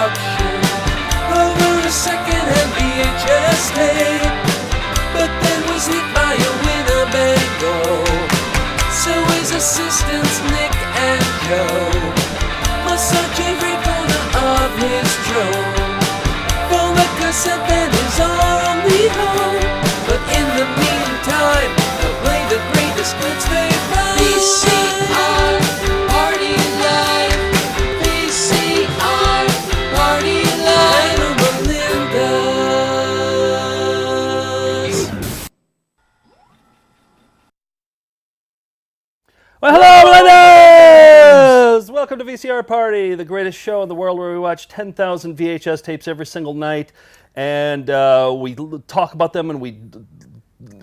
production over a second-hand VHS tape, but then was hit by a Winnebago. So his assistants Nick and Joe must search every corner of his drone for the cassette that is our only hope. But in the meantime, they'll play the greatest hits they found. VCR Party Live, VCR Party Live, Melinda's. Well, hello, Melinda's! Welcome to VCR Party, the greatest show in the world where we watch 10,000 VHS tapes every single night, and we talk about them and we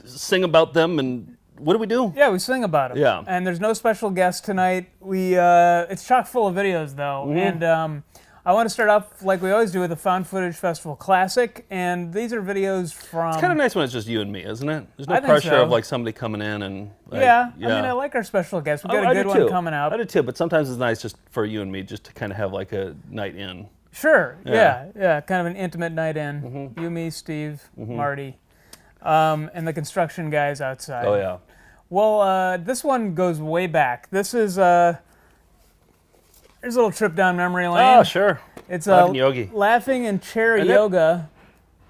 sing about them, and what do we do? Yeah, we sing about them. Yeah. And there's no special guest tonight. It's chock full of videos, though, and I want to start off like we always do with a Found Footage Festival Classic, and these are videos from... It's kind of nice when it's just you and me, isn't it? There's no I think pressure so. of like somebody coming in and... Like, yeah, I mean, I like our special guests. We've got a good one coming up. I do too, but sometimes it's nice just for you and me just to kind of have like a night in. Sure, yeah, kind of an intimate night in. You, me, Steve, Marty, and the construction guys outside. Oh, yeah. Well, this one goes way back. This is... Here's a little trip down memory lane. Oh, sure. It's Laughing Yogi. Laughing and chair And that- yoga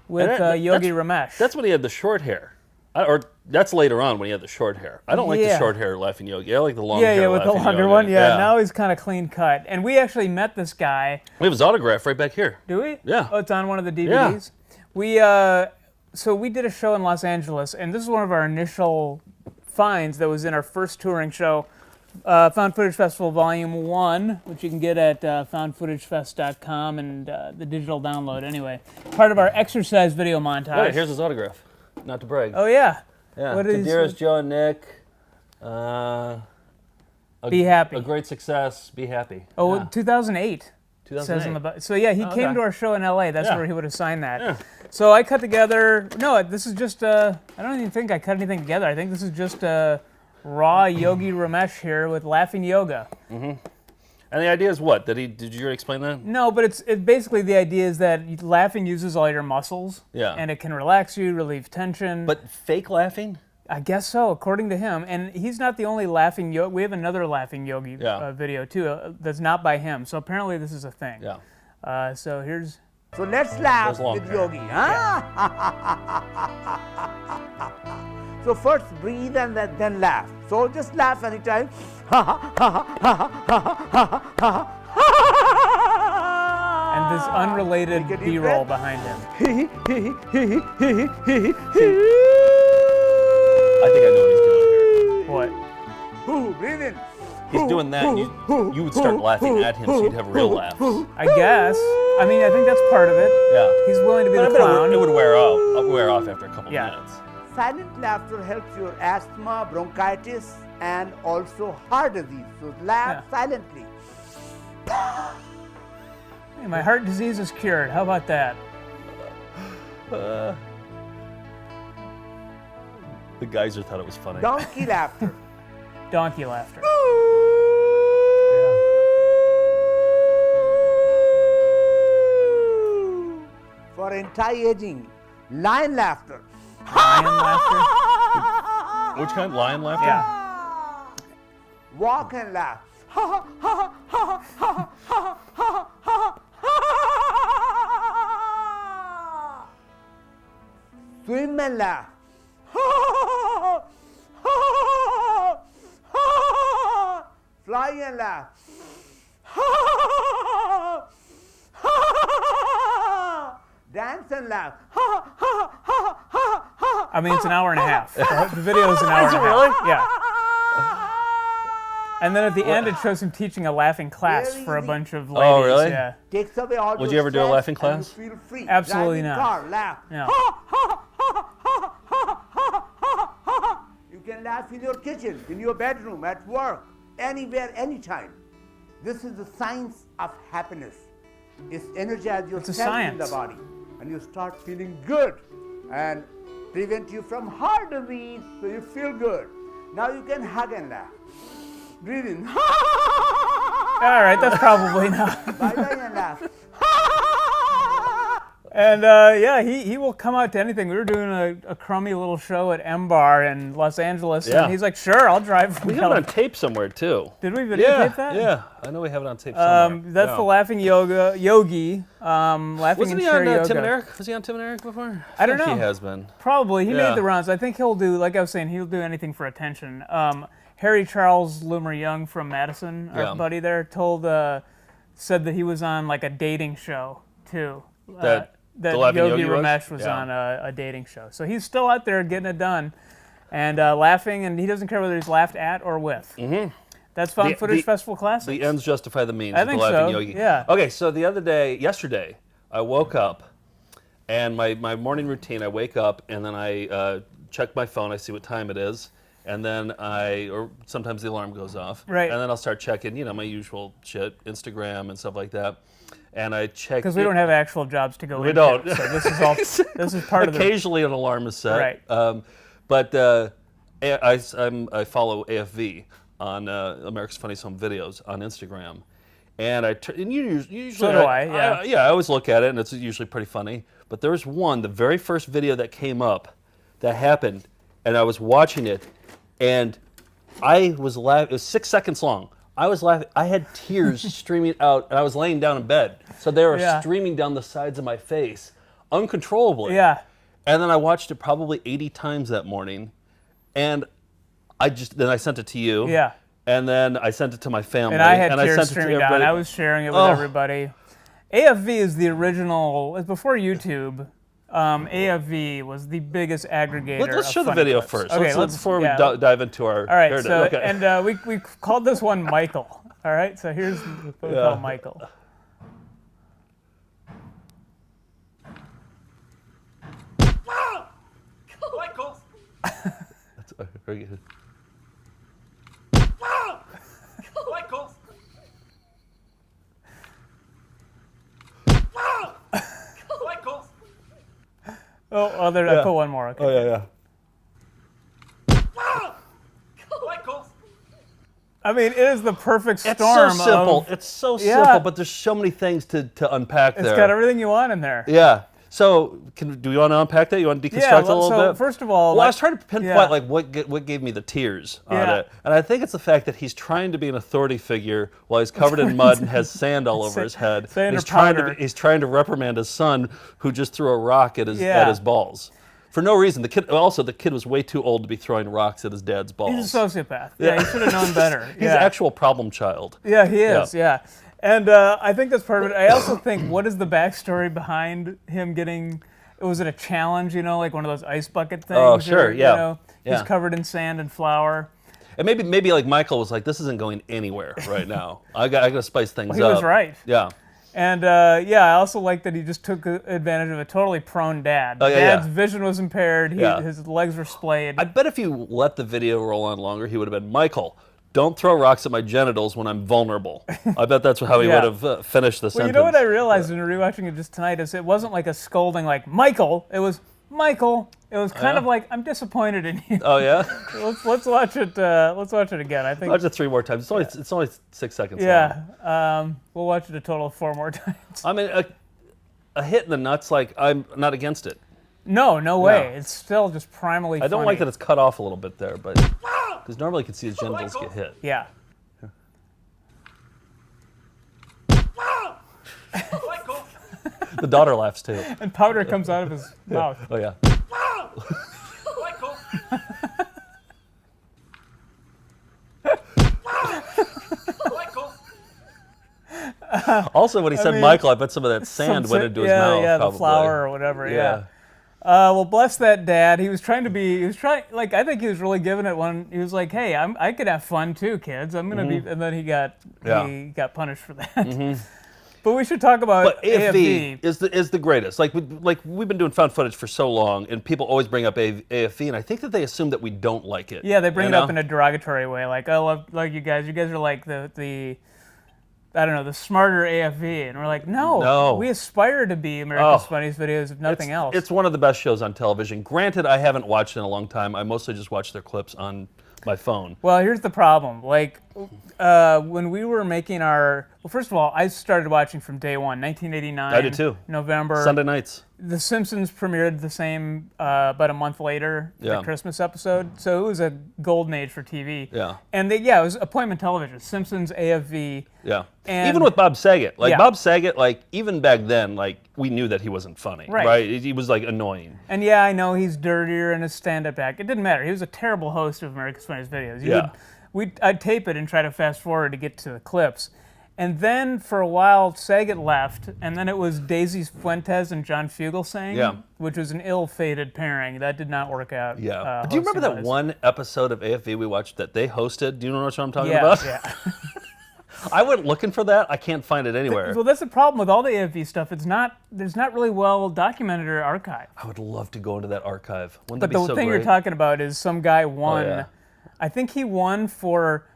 with Yogi that's- Ramesh. That's when he had the short hair. Or that's later on when he had the short hair. I don't like the Yeah. short hair Laughing Yogi. I like the long hair Yeah, with the Laughing longer Yogi. one. Yeah, now he's kind of clean cut. And we actually met this guy. We have his autograph right back here. Do we? Yeah. Oh, it's on one of the DVDs. Yeah. So we did a show in Los Angeles, and this is one of our initial finds that was in our first touring show. Found Footage Festival Volume 1, which you can get at foundfootagefest.com and the digital download anyway. Part of our exercise video montage. Hey, here's his autograph. Not to brag. Oh, yeah. Yeah. What To is dearest Joe and Nick. Be happy. A great success. Be happy. Oh, Yeah. 2008. Says on the 2008. so yeah, he Okay. came to our show in LA. That's Yeah. where he would have signed that. Yeah. So I cut together. No, this is just. I don't even think I cut anything together. I think this is just raw Yogi Ramesh here with Laughing Yoga. And the idea is what? Did you already explain that? No, but it's basically the idea is that laughing uses all your muscles. Yeah. And it can relax you, relieve tension. But fake laughing? I guess so, according to him. And he's not the only laughing yogi. We have another laughing yogi video too that's not by him. So apparently this is a thing. Yeah. So here's. So let's laugh Those long with hair. Yogi. Huh? So first breathe and then laugh. So just laugh anytime. And this unrelated Take a deep B-roll breath. behind him. I think I know what he's doing here. What? Breathe in. He's doing that, and you would start laughing at him, so you'd have real laughs. I guess. I mean, I think that's part of it. Yeah. He's willing to be But I the bet clown. it would wear off after a couple Yeah. minutes. Silent laughter helps your asthma, bronchitis, and also heart disease. So laugh silently. Hey, my heart disease is cured. How about that? The geyser thought it was funny. Donkey laughter. Donkey laughter. For anti-aging, lion laughter. Lion laughter. Which kind? Lion laughter? Yeah. Walk and laugh. Swim and laugh. Fly and laugh. Dance and laugh. I mean, it's an hour and a half. The video is an hour and a half. really? Yeah. And then at the end, it shows him teaching a laughing class Very for a easy. bunch of ladies. Oh, really? Yeah. Takes away all Would your you ever do a stress laughing and class? you feel free. Absolutely Drive in not. Car, laugh. No. You can laugh in your kitchen, in your bedroom, at work, anywhere, anytime. This is the science of happiness. It's energize your It's a cells in the science. body, and you start feeling good, and prevent you from heart disease, so you feel good. Now you can hug and laugh. Breathe in. All right, that's probably not. Bye bye and laugh. And he will come out to anything. We were doing a crummy little show at M Bar in Los Angeles, Yeah. and he's like, "Sure, I'll drive from We have it on California." tape somewhere too. Did we videotape that? Yeah, I know we have it on tape somewhere. That's Yeah. the Laughing Yogi. Laughing Wasn't and he Sure on Yoga. Tim and Eric? Was he on Tim and Eric before? I don't think know. He has been. Probably. He Yeah. made the rounds. I think he'll do, like I was saying, he'll do anything for attention. Harry Charles Loomer Young from Madison, our buddy there, said that he was on like a dating show too. That that the Laughing Yogi Yogi was? Ramesh was Yeah. on a dating show. So he's still out there getting it done and laughing, and he doesn't care whether he's laughed at or with. Mm-hmm. That's Found Footage Festival Classics. The ends justify the means. I with think the Laughing so, Yogi. yeah. Okay, so yesterday, I woke up, and my morning routine, I wake up, and then I check my phone, I see what time it is, and then or sometimes the alarm goes off. Right. And then I'll start checking, my usual shit, Instagram and stuff like that. And I check. Because we don't have actual jobs to go into. We don't. So this is all. This is part of the. Occasionally an alarm is set. Right. But I follow AFV on America's Funniest Home Videos on Instagram, and usually So do I, yeah. I always look at it, and it's usually pretty funny. But there was the very first video that came up, that happened, and I was watching it, and I was laughing. It was 6 seconds long. I was laughing. I had tears streaming out, and I was laying down in bed, so they were streaming down the sides of my face uncontrollably. Yeah. And then I watched it probably 80 times that morning, and then I sent it to you. Yeah. And then I sent it to my family. And I had tears sent it to streaming down. everybody. I was sharing it with everybody. AFV is the original. Before YouTube, AFV was the biggest aggregator. Let's of show the funny video clips. first. Okay, let's before we dive into our. All right. here it is. So Okay. and we called this one Michael. All right. So here's what we call Michael. Michael! That's very good. Michael! Michael! Oh, there. I put one more. Okay. Oh yeah. Michael! I mean, it is the perfect storm. It's so simple. It's so simple, but there's so many things to unpack there. It's got everything you want in there. Yeah. So, do you want to unpack that? You want to deconstruct it a little bit? First of all, I was trying to pinpoint what gave me the tears on it, and I think it's the fact that he's trying to be an authority figure while he's covered in mud and has sand all over his head. Sand or powder. He's trying to reprimand his son, who just threw a rock at his balls. For no reason. The kid was way too old to be throwing rocks at his dad's balls. He's a sociopath. Yeah, he should have known better. He's an actual problem child. Yeah, he is. Yeah. And I think that's part of it. I also think, what is the backstory behind him getting? Was it a challenge? Like one of those ice bucket things? Oh, sure. Yeah. He's covered in sand and flour. And maybe like Michael was like, this isn't going anywhere right now. I got to spice things up. He was right. Yeah. And I also like that he just took advantage of a totally prone dad. Dad's vision was impaired. His legs were splayed. I bet if you let the video roll on longer, he would have been, Michael, don't throw rocks at my genitals when I'm vulnerable. I bet that's how he would have finished the sentence. You know what I realized in rewatching it just tonight is it wasn't like a scolding like, Michael. It was, Michael. It was kind of like, I'm disappointed in you. Oh, yeah? Let's watch it. Let's watch it again. I think. Watch it 3 more times. It's only 6 seconds long. Yeah. We'll watch it a total of 4 more times. I mean, a hit in the nuts, like, I'm not against it. No way. Yeah. It's still just primally funny. I don't like that it's cut off a little bit there, but because normally you can see his genitals get hit. Yeah. The daughter laughs too. And powder comes out of his mouth. Oh yeah. Also, when he said Michael, I bet some of that sand went into his mouth. Yeah, probably. The flour or whatever. Yeah. Well, bless that dad. I think he was really giving it one. He was like, "Hey, I could have fun too, kids. I'm gonna be." And then he got punished for that. Mm-hmm. But we should talk about AFV is the greatest. Like we've been doing found footage for so long, and people always bring up AFV, and I think that they assume that we don't like it. Yeah, they bring it up in a derogatory way, like, "I love you guys. You guys are like the I don't know, the smarter AFV," and we're like, no. We aspire to be America's Funniest Videos, if nothing else. It's one of the best shows on television. Granted, I haven't watched it in a long time. I mostly just watch their clips on my phone. Well, here's the problem. Like, when we were making our, well, first of all, I started watching from day one, 1989. I did too. November. Sunday nights. The Simpsons premiered the same, about a month later, Yeah. the Christmas episode. So it was a golden age for TV. Yeah. And it was appointment television. Simpsons, AFV. Yeah. And- even with Bob Saget. Like, Yeah. Bob Saget, like, even back then, like, we knew that he wasn't funny. Right. He was, like, annoying. And yeah, I know he's dirtier in his stand-up act. It didn't matter. He was a terrible host of America's Funniest Videos. I'd tape it and try to fast forward to get to the clips. And then for a while, Saget left, and then it was Daisy Fuentes and John Fugelsang, Yeah. which was an ill-fated pairing. That did not work out. Yeah. Do you remember that hosting-wise. one episode of AFV we watched that they hosted? Do you know what I'm talking Yeah, about? yeah. I went looking for that. I can't find it anywhere. Well, that's the problem with all the AFV stuff. There's not really well documented or archived. I would love to go into that archive. Wouldn't But that be the so thing great? you're talking about is some guy won. yeah. I think he won for.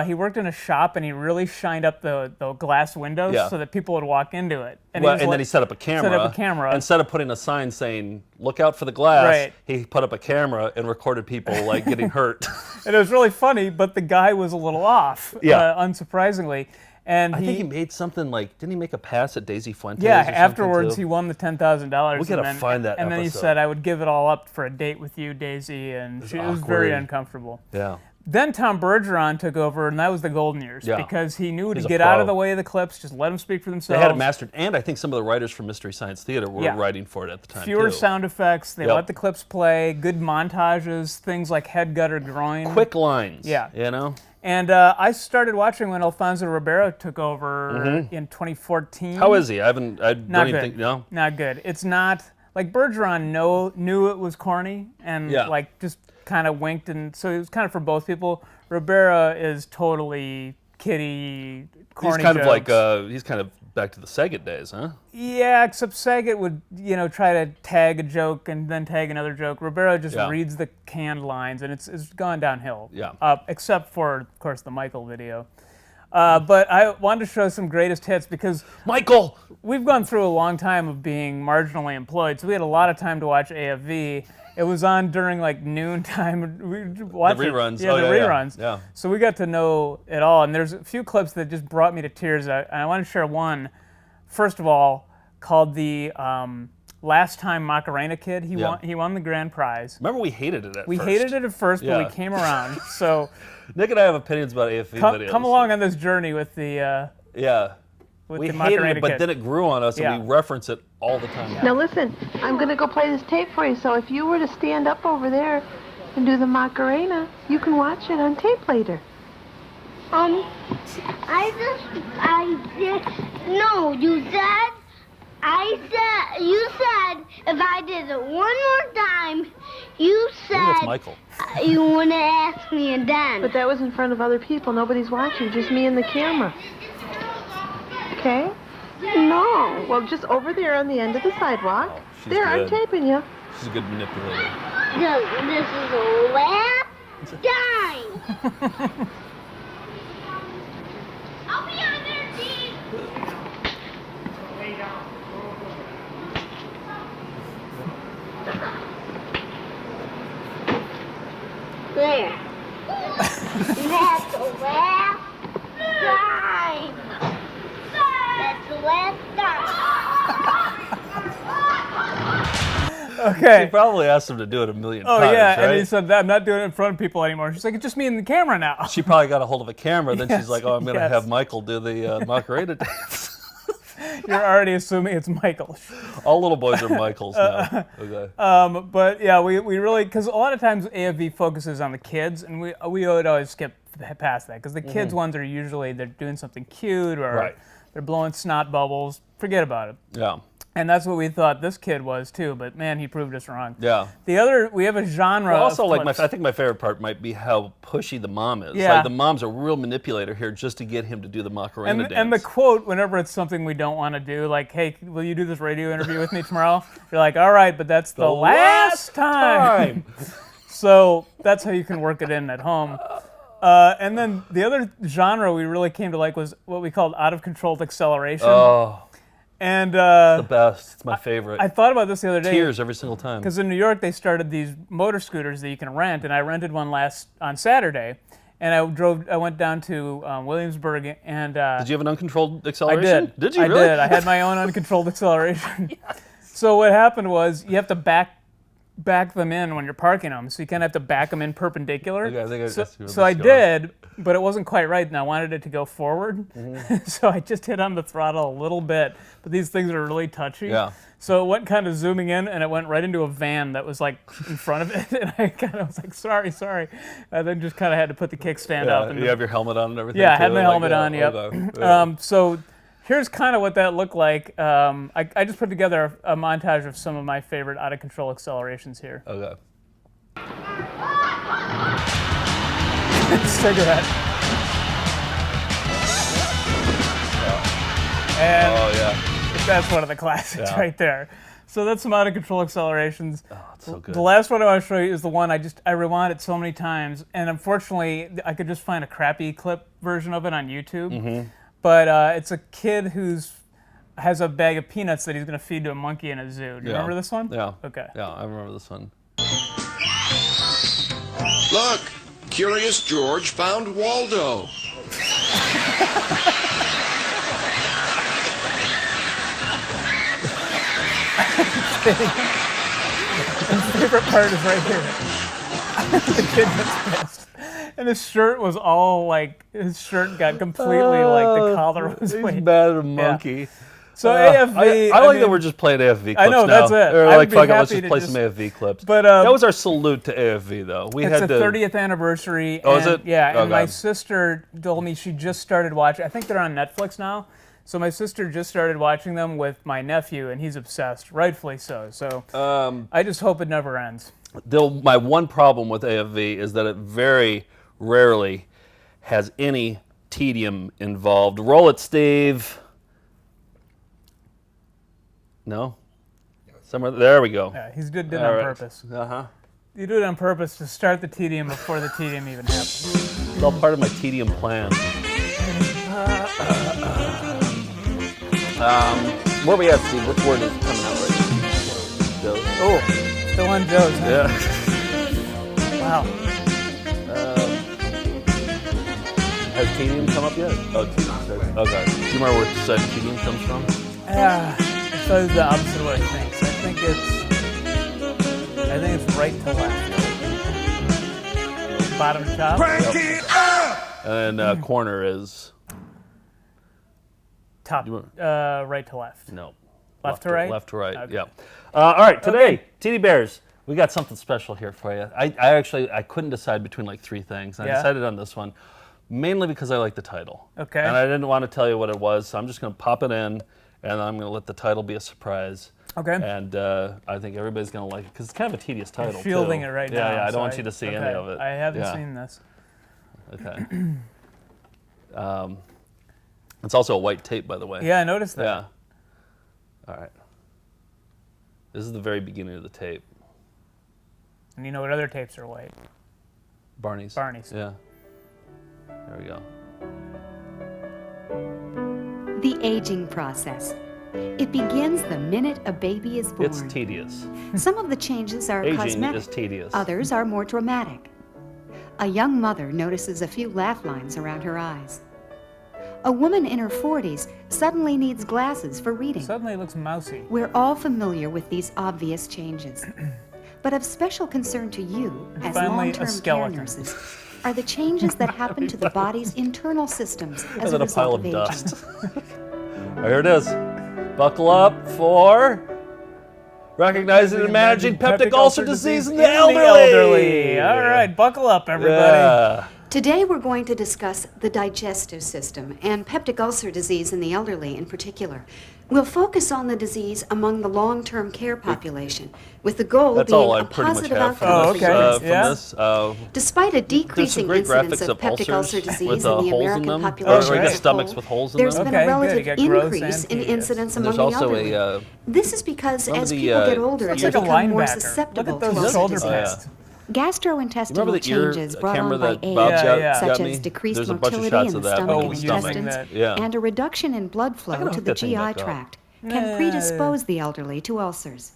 He worked in a shop and he really shined up the glass windows Yeah. so that people would walk into it. And was then like- he set up a camera. Instead of putting a sign saying, look out for the glass, Right. he put up a camera and recorded people like getting hurt. And it was really funny, but the guy was a little off, Yeah. unsurprisingly. And I think he made something like, didn't he make a pass at Daisy Fuentes? yeah, or something, afterwards too? he won the $10,000. We gotta find that And then he episode. said, I would give it all up for a date with you, Daisy, and it was very awkward. uncomfortable. Yeah. Then Tom Bergeron took over, and that was the golden years, Yeah. because he knew to He's a get out pro. of the way of the clips, just let them speak for They themselves. had it mastered, and I think some of the writers from Mystery Science Theater were Yeah. writing for it at the time, Fewer too. sound effects, they Yep. let the clips play, good montages, things like head, gut, or groin. Quick lines. Yeah. You know? And I started watching when Alfonso Ribeiro took over in 2014. How is he? I Not don't good. even think, no? Not good. It's not, like Bergeron knew it was corny and Yeah. like just kind of winked, and so it was kind of for both people. Ribeiro is totally kiddie, corny He's kind of like, jokes. he's kind of back to the Saget days, huh? Yeah, except Saget would, try to tag a joke and then tag another joke. Ribeiro just Yeah. reads the canned lines, and it's gone downhill. Yeah. Except for, of course, the Michael video. But I wanted to show some greatest hits because Michael! we've gone through a long time of being marginally employed, so we had a lot of time to watch AFV. It was on during like noon time. We watched The reruns. Yeah, Oh, the yeah, yeah. reruns. Yeah. So we got to know it all, and there's a few clips that just brought me to tears. And I want to share one. First of all, called the Last Time Macarena Kid. He won the grand prize. Remember we hated it at We first. hated it at first, Yeah. but we came around. So Nick and I have opinions about AFV videos. come along on this journey with the Yeah. with We the hated Macarena it, but Kid. then it grew on us, Yeah. and we reference it all the time. Now listen, I'm going to go play this tape for you, so if you were to stand up over there and do the Macarena, you can watch it on tape later. No, you said if I did it one more time, you I think that's said Michael. you wouldn't ask me again. But that was in front of other people. Nobody's watching, just me and the camera. Okay? No. Well, just over there on the end of the sidewalk. she's There, I'm good. taping you. She's a good manipulator. This is the last time. I'll be on there, Dean. There. That's the last time. That's the last time. Okay. She probably asked him to do it a million Oh times, yeah, right? and he said, I'm not doing it in front of people anymore. She's like, it's just me and the camera now. She probably got a hold of a camera, then Yes, she's like, oh, I'm going to yes. have Michael do the Macarena dance. You're already assuming it's Michael. All little boys are Michaels now. Okay. But yeah, we really, because a lot of times AFV focuses on the kids, and we would always skip past that, because the kids ones are usually, they're doing something cute, or Right. they're blowing snot bubbles. Forget about it. Yeah. And that's what we thought this kid was too, but man, he proved us wrong. Yeah. The other, we have a genre Well, also, of like clips. I think my favorite part might be how pushy the mom is. Yeah. Like the mom's a real manipulator here just to get him to do the Macarena dance. And the quote, whenever it's something we don't want to do, like, hey, will you do this radio interview with me tomorrow? You're like, all right, but that's the last time. So that's how you can work it in at home. And then the other genre we really came to like was what we called out-of-controlled acceleration. Oh, And the best. It's my favorite. I thought about this the other day. Tears every single time. Because in New York, they started these motor scooters that you can rent, and I rented one on Saturday. and I went down to Williamsburg, and Did you have an uncontrolled I acceleration? did. Did you I really? did. I had my own uncontrolled acceleration. So what happened was you have to back them in when you're parking them, so you kind of have to back them in perpendicular. Okay, I think I see where so this I is did, but it wasn't quite right, and I wanted it to go forward. Mm-hmm. So I just hit on the throttle a little bit, but these things are really touchy. Yeah. So it went kind of zooming in, and it went right into a van that was like in front of it, and I kind of was like, sorry. And then just kind of had to put the kickstand up. And you have your helmet on and everything? yeah, I had too? my helmet on, yep. Okay. So here's kind of what that looked like. I just put together a montage of some of my favorite out-of-control accelerations here. Okay. Cigarette. And Oh, yeah. that's one of the classics right there. So that's some out-of-control accelerations. Oh, it's so good. The last one I want to show you is the one I rewound it so many times, and unfortunately I could just find a crappy clip version of it on YouTube. Mm-hmm. But it's a kid has a bag of peanuts that he's going to feed to a monkey in a zoo. Do you remember this one? Yeah. Okay. Yeah, I remember this one. Look, Curious George found Waldo. My favorite part is right here. The kid gets pissed. And his shirt was all like, his shirt got completely like, the collar was He's way. mad at a monkey. So AFV. I like mean, that we're just playing AFV clips I know, now. that's it. Or I like, would be fuck it, let's happy just to play just- some AFV clips. But that was our salute to AFV, though. We It's had the to. 30th anniversary. Oh, and, is it? Yeah, Oh, and my God. sister told me she just started watching. I think they're on Netflix now. So my sister just started watching them with my nephew, and he's obsessed, rightfully so. So I just hope it never ends. My one problem with AFV is that it very rarely has any tedium involved. Roll it, Steve. No? Somewhere there we go. Yeah, he's did it All on right. purpose. Uh-huh. You do it on purpose to start the tedium before the tedium even happens. It's all part of my tedium plan. Where are we at, Steve? Which word is coming out right now? Joe's. Oh, still on Joe's. Huh? Yeah. Wow. Has tedium come up yet? Oh, tedium starts. Okay. Do you remember where it said tedium comes from? So it's the opposite of what I think. So I think it's right to left. Bottom to top. And then corner is Top. Right to left. no. Left to right? Left to right. Okay. Yeah. All right. Today, TD Bears. We got something special here for you. I couldn't decide between like three things. And I decided on this one, mainly because I like the title. Okay. And I didn't want to tell you what it was, so I'm just going to pop it in, and I'm going to let the title be a surprise. Okay. And I think everybody's going to like it because it's kind of a tedious title. I'm shielding too. it right yeah, now. Yeah, I so don't want you to see any of it. I haven't Yeah. seen this. Okay. It's also a white tape, by the way. Yeah, I noticed that. Yeah. All right. This is the very beginning of the tape. And you know what other tapes are white? Barney's. Barney's. Yeah. There we go. The aging process. It begins the minute a baby is born. It's tedious. Some of the changes are Aging cosmetic. is tedious. Others are more dramatic. A young mother notices a few laugh lines around her eyes. A woman in her 40s suddenly needs glasses for reading. Suddenly it looks mousy. We're all familiar with these obvious changes. But of special concern to you, as Finally, a long-term care skeleton. nurses, are the changes that happen to the body's internal systems as And a then a pile result of of aging. dust. Here it is. Buckle up for recognizing and managing peptic ulcer disease in the elderly. All right, buckle up, everybody. Yeah. Today we're going to discuss the digestive system and peptic ulcer disease in the elderly in particular. We'll focus on the disease among the long-term care population, with the goal That's being all I a pretty much positive have from outcome this. for okay. you. From Yeah. this. Despite a decreasing great incidence graphics of peptic ulcers ulcer disease with in the holes in American them. population Or you as get a stomachs whole, with holes in there's them. been Okay, a good. relative You got gross increase and in tedious. incidence And among there's the also elderly. a This is because remember as the, people get older, Looks they like a become more linebacker. Look susceptible at to those ulcer shoulder disease. pads. Gastrointestinal remember the ear changes brought camera on by that age, Bob Yeah, such got me? as decreased There's a bunch of motility shots in of the that. stomach Oh, and using intestines, that. Yeah. and a reduction in blood flow gotta to hook the that thing GI back up. tract can predispose the elderly to ulcers.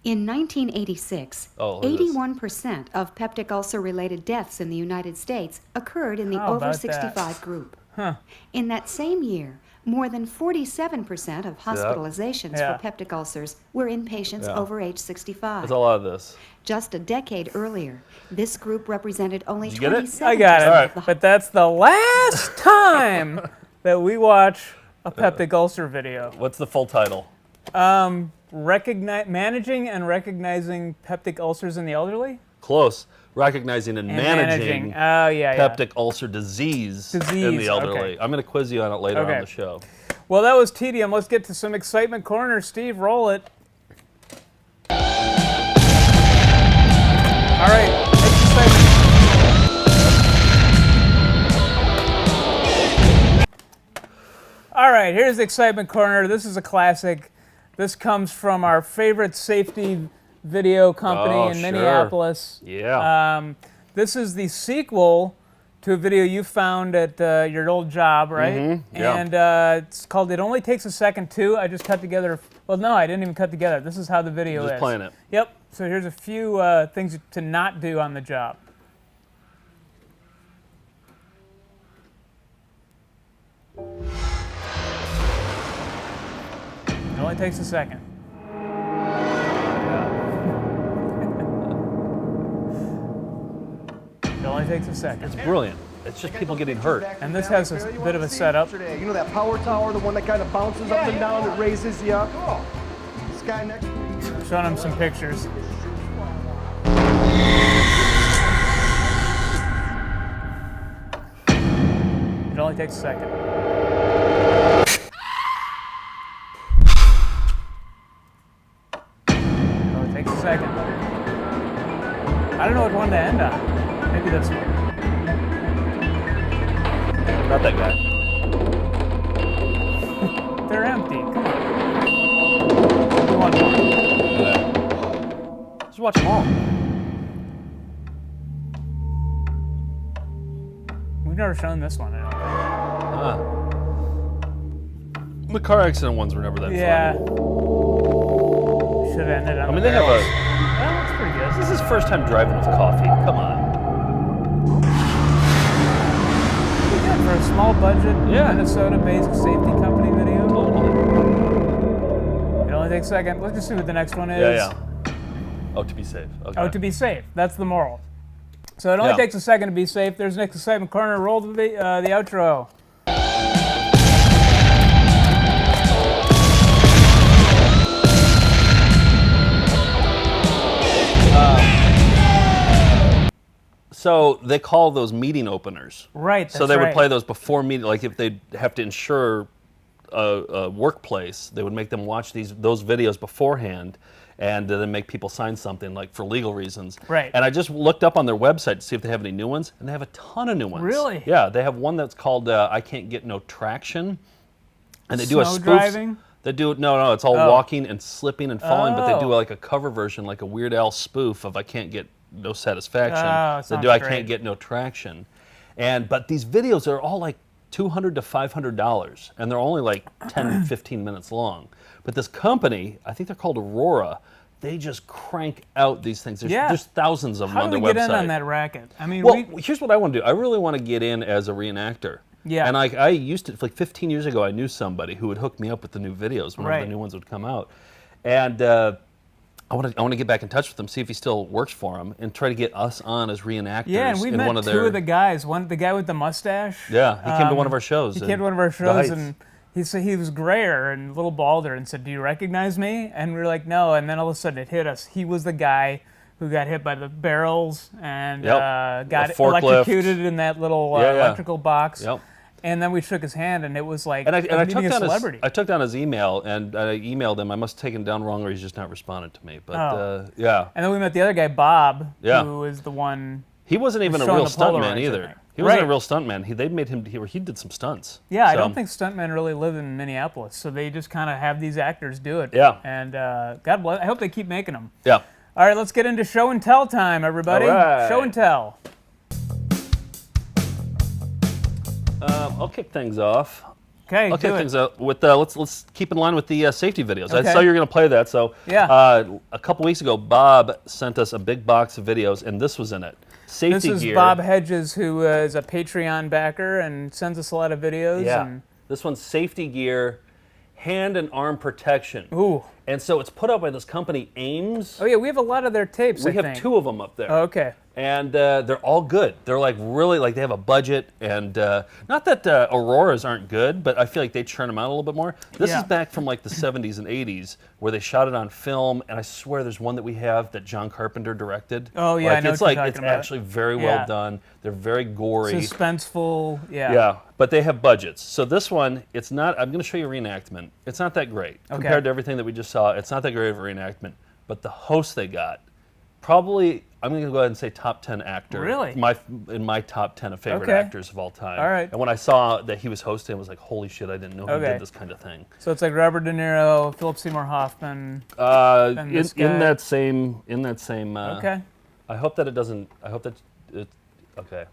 In 1986, Oh, look at this. 81% of peptic ulcer-related deaths in the United States occurred in the How over about 65 that? group. Huh. In that same year, more than 47% of hospitalizations Yeah. for peptic ulcers were in patients Yeah. over age 65. That's a lot of this. Just a decade earlier, this group represented only Did you get it? 27% I got it. All right. But that's the last time that we watch a peptic ulcer video. What's the full title? Managing and recognizing peptic ulcers in the elderly? Close. Recognizing and managing Oh, yeah. peptic ulcer disease in Disease, the elderly. okay. I'm going to quiz you on it later Okay. on the show. Well, that was tedium. Let's get to some excitement corner. Steve, roll it. All right, next excitement. All right, here's the excitement corner. This is a classic. This comes from our favorite safety video company Oh, in sure. Minneapolis. Yeah. This is the sequel to a video you found at your old job, right? Mm-hmm. Yeah. And it's called It Only Takes a Second Too. I just cut together, well, no, I didn't even cut together. This is how the video Just is. playing it. Yep. So here's a few things to not do on the job. It only takes a second. It only takes a second. It's brilliant. It's just people getting hurt. And this has a bit of a setup. You know that power tower, the one that kind of bounces up and down, that raises you up? This guy next to me. Showing them some pictures. It only takes a second. It only takes a second. I don't know what one to end on. Maybe this one. Not that guy. They're empty. Come on. Do one more. Just watch them all. We've never shown this one, I don't think. The car accident ones were never that Yeah. fun. Should have ended on I mean, the they have barrels. a. Well, that's pretty good. This is his first time driving with coffee. Come on. Pretty good for a small budget Yeah. Minnesota-based safety company video. Totally. It only takes a second. Let's just see what the next one is. Yeah, yeah. Oh, to be safe. Okay. Oh, to be safe. That's the moral. So it only Yeah. takes a second to be safe. There's next excitement corner. Roll the outro. So they call those meeting openers. Right. So that's they would right. play those before meeting, like if they have to insure a workplace, they would make them watch those videos beforehand, and then make people sign something like for legal reasons. Right. And I just looked up on their website to see if they have any new ones, and they have a ton of new ones. Really? Yeah, they have one that's called "I Can't Get No Traction," and they do a Snow spoof. driving? They do no, it's all walking and slipping and falling, but they do Oh. like a cover version, like a Weird Al spoof of "I Can't Get No Satisfaction." Oh, They sounds do "I great. Can't Get No Traction," but these videos are all like $200 to $500, and they're only like 10, 15 minutes long. But this company, I think they're called Aurora, they just crank out these things. There's Yeah. just thousands of them How on do their we get website. in on that racket? I mean, Well, here's what I want to do. I really want to get in as a reenactor. Yeah. And I used to, like 15 years ago, I knew somebody who would hook me up with the new videos whenever Right. the new ones would come out. And I want to get back in touch with him, see if he still works for him, and try to get us on as reenactors yeah, and we in met one of two their. of the guys. The guy with the mustache. Yeah, he came to one of our shows. He in came to one of our the shows, Heights. and he said he was grayer and a little balder, and said, "Do you recognize me?" And we were like, "No." And then all of a sudden, it hit us. He was the guy who got hit by the barrels and Yep. got A forklift. electrocuted in that little Yeah, yeah. electrical box. Yep. And then we shook his hand, and it was like And I meeting took a down celebrity. I took down his email, and I emailed him. I must have taken it down wrong, or he's just not responded to me. But Oh. yeah, And then we met the other guy, Bob, Yeah. who was the one. he wasn't even a showing real the Polaroids, stuntman I either. think. He wasn't a Right. real stuntman. They made him. He did some stunts. Yeah, I So, don't think stuntmen really live in Minneapolis, so they just kind of have these actors do it. Yeah. And God bless. I hope they keep making them. Yeah. All right, let's get into show and tell time, everybody. All right. Show and tell. I'll kick things off. Okay, Okay, do it. things out with let's keep in line with the safety videos. I Okay. saw you were going to play that, so Yeah. a couple weeks ago, Bob sent us a big box of videos, and this was in it. Safety This is gear. Bob Hedges, who is a Patreon backer and sends us a lot of videos. Yeah. And, This one's safety gear, hand and arm protection. ooh. And so it's put out by this company, Ames. Oh yeah, we have a lot of their tapes. We I have think. 2 of them up there. Oh, okay. And they're all good. They're like really like they have a budget, and not that Auroras aren't good, but I feel like they churn them out a little bit more. This Yeah. is back from like the 70s and 80s where they shot it on film, and I swear there's one that we have that John Carpenter directed. Oh, yeah, I know it's what you're like it's talking about. actually very Yeah. well done. They're very gory. Suspenseful. Yeah. Yeah, but they have budgets. So this one, it's not. I'm going to show you a reenactment. It's not that great compared to everything that we just saw. It's not that great of a reenactment. But the host they got, probably, I'm going to go ahead and say top 10 actor. Really? In my top 10 of favorite Okay. actors of all time. All right. And when I saw that he was hosting, I was like, holy shit! I didn't know he Okay. did this kind of thing. So it's like Robert De Niro, Philip Seymour Hoffman. In this guy. that same. Okay. I hope that it doesn't. I hope that it. Okay.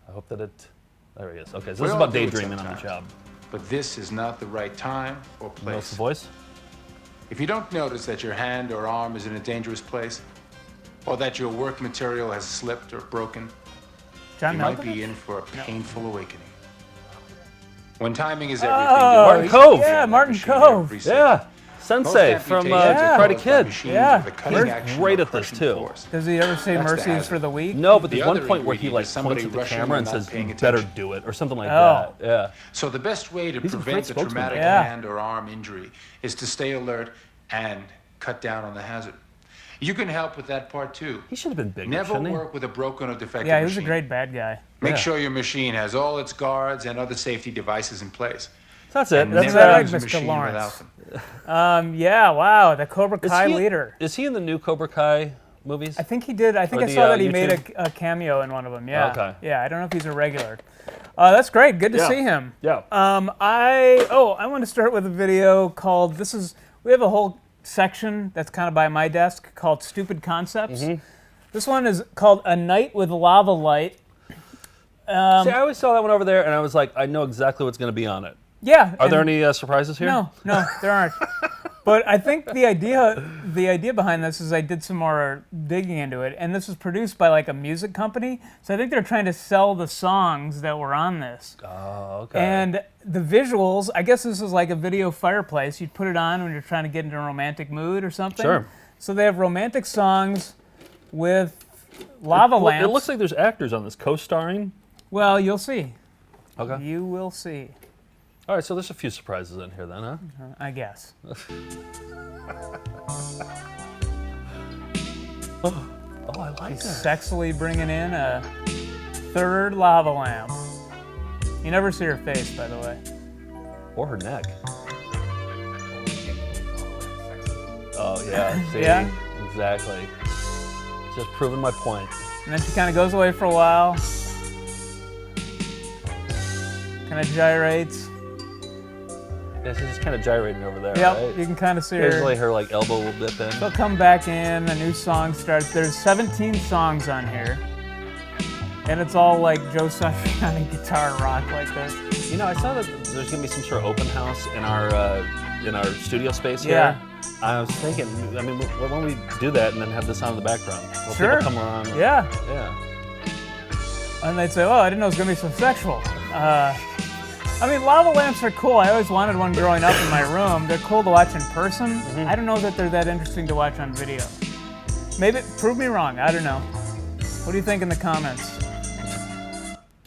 I hope that it. There he is. Okay, so this is all about do it daydreaming on the sometimes. job. But this is not the right time or Notice place. the voice? If you don't notice that your hand or arm is in a dangerous place, or that your work material has slipped or broken, John you might Malkovich? be in for a painful awakening. When timing is everything, Oh, Martin Cove. Yeah, Martin Cove. Yeah, Sensei from Karate Kid. Yeah. He's great at this too. Does he ever say That's the mercies hazard. for the weak? No, but The there's one other point where he ingredient like is somebody points at the rushing camera and and not says, paying "You better attention." do it," or something like Oh. that. Yeah. So the best way to He's a great prevent a spokesman. traumatic Yeah. hand or arm injury is to stay alert and cut down on the hazard. You can help with that part too. He should have been bigger, Never shouldn't he? work with a broken or defective Yeah, he was a machine. great bad guy. Make Yeah. sure your machine has all its guards and other safety devices in place. So that's it. And That's never right, use a Mr. machine Lawrence. without them. Yeah, wow, the Cobra Is Kai he- leader. Is he in the new Cobra Kai movies? I think he did. I think Or I the, saw that he made YouTube? a cameo in one of them. Yeah. Okay. Yeah, I don't know if he's a regular. That's great. Good to Yeah. see him. Yeah. I want to start with a video called we have a whole section that's kind of by my desk called Stupid Concepts. Mm-hmm. This one is called A Night with Lava Light. See, I always saw that one over there, and I was like, I know exactly what's going to be on it. Yeah. Are there and- any surprises here? No, there aren't. But I think the idea behind this is I did some more digging into it, and this was produced by like a music company. So I think they're trying to sell the songs that were on this. Oh, okay. And the visuals, I guess this is like a video fireplace. You'd put it on when you're trying to get into a romantic mood or something. Sure. So they have romantic songs with lava lamps. It looks like there's actors on this co-starring. Well, you'll see. Okay. You will see, All right, so there's a few surprises in here then, huh? I guess. Oh, I like He's that. sexily bringing in a third lava lamp. You never see her face, by the way. Or her neck. Oh, yeah. See? Yeah? Exactly. Just proving my point. And then she kind of goes away for a while. Kind of gyrates. Yeah, she's just kind of gyrating over there, Yep, right? you can kind of see her. Occasionally her like elbow will dip in. She'll come back in, a new song starts. There's 17 songs on here. And it's all like Joe Satriani guitar rock like this. You know, I saw that there's gonna be some sort of open house in our studio space here. Yeah. I was thinking, I mean, why don't we do that and then have this on in the background? Will Sure. people come around? Yeah. Yeah. And they'd say, oh, I didn't know it was going to be so sexual. I mean, lava lamps are cool. I always wanted one growing up in my room. They're cool to watch in person. I don't know that they're that interesting to watch on video. Maybe, prove me wrong. I don't know. What do you think in the comments?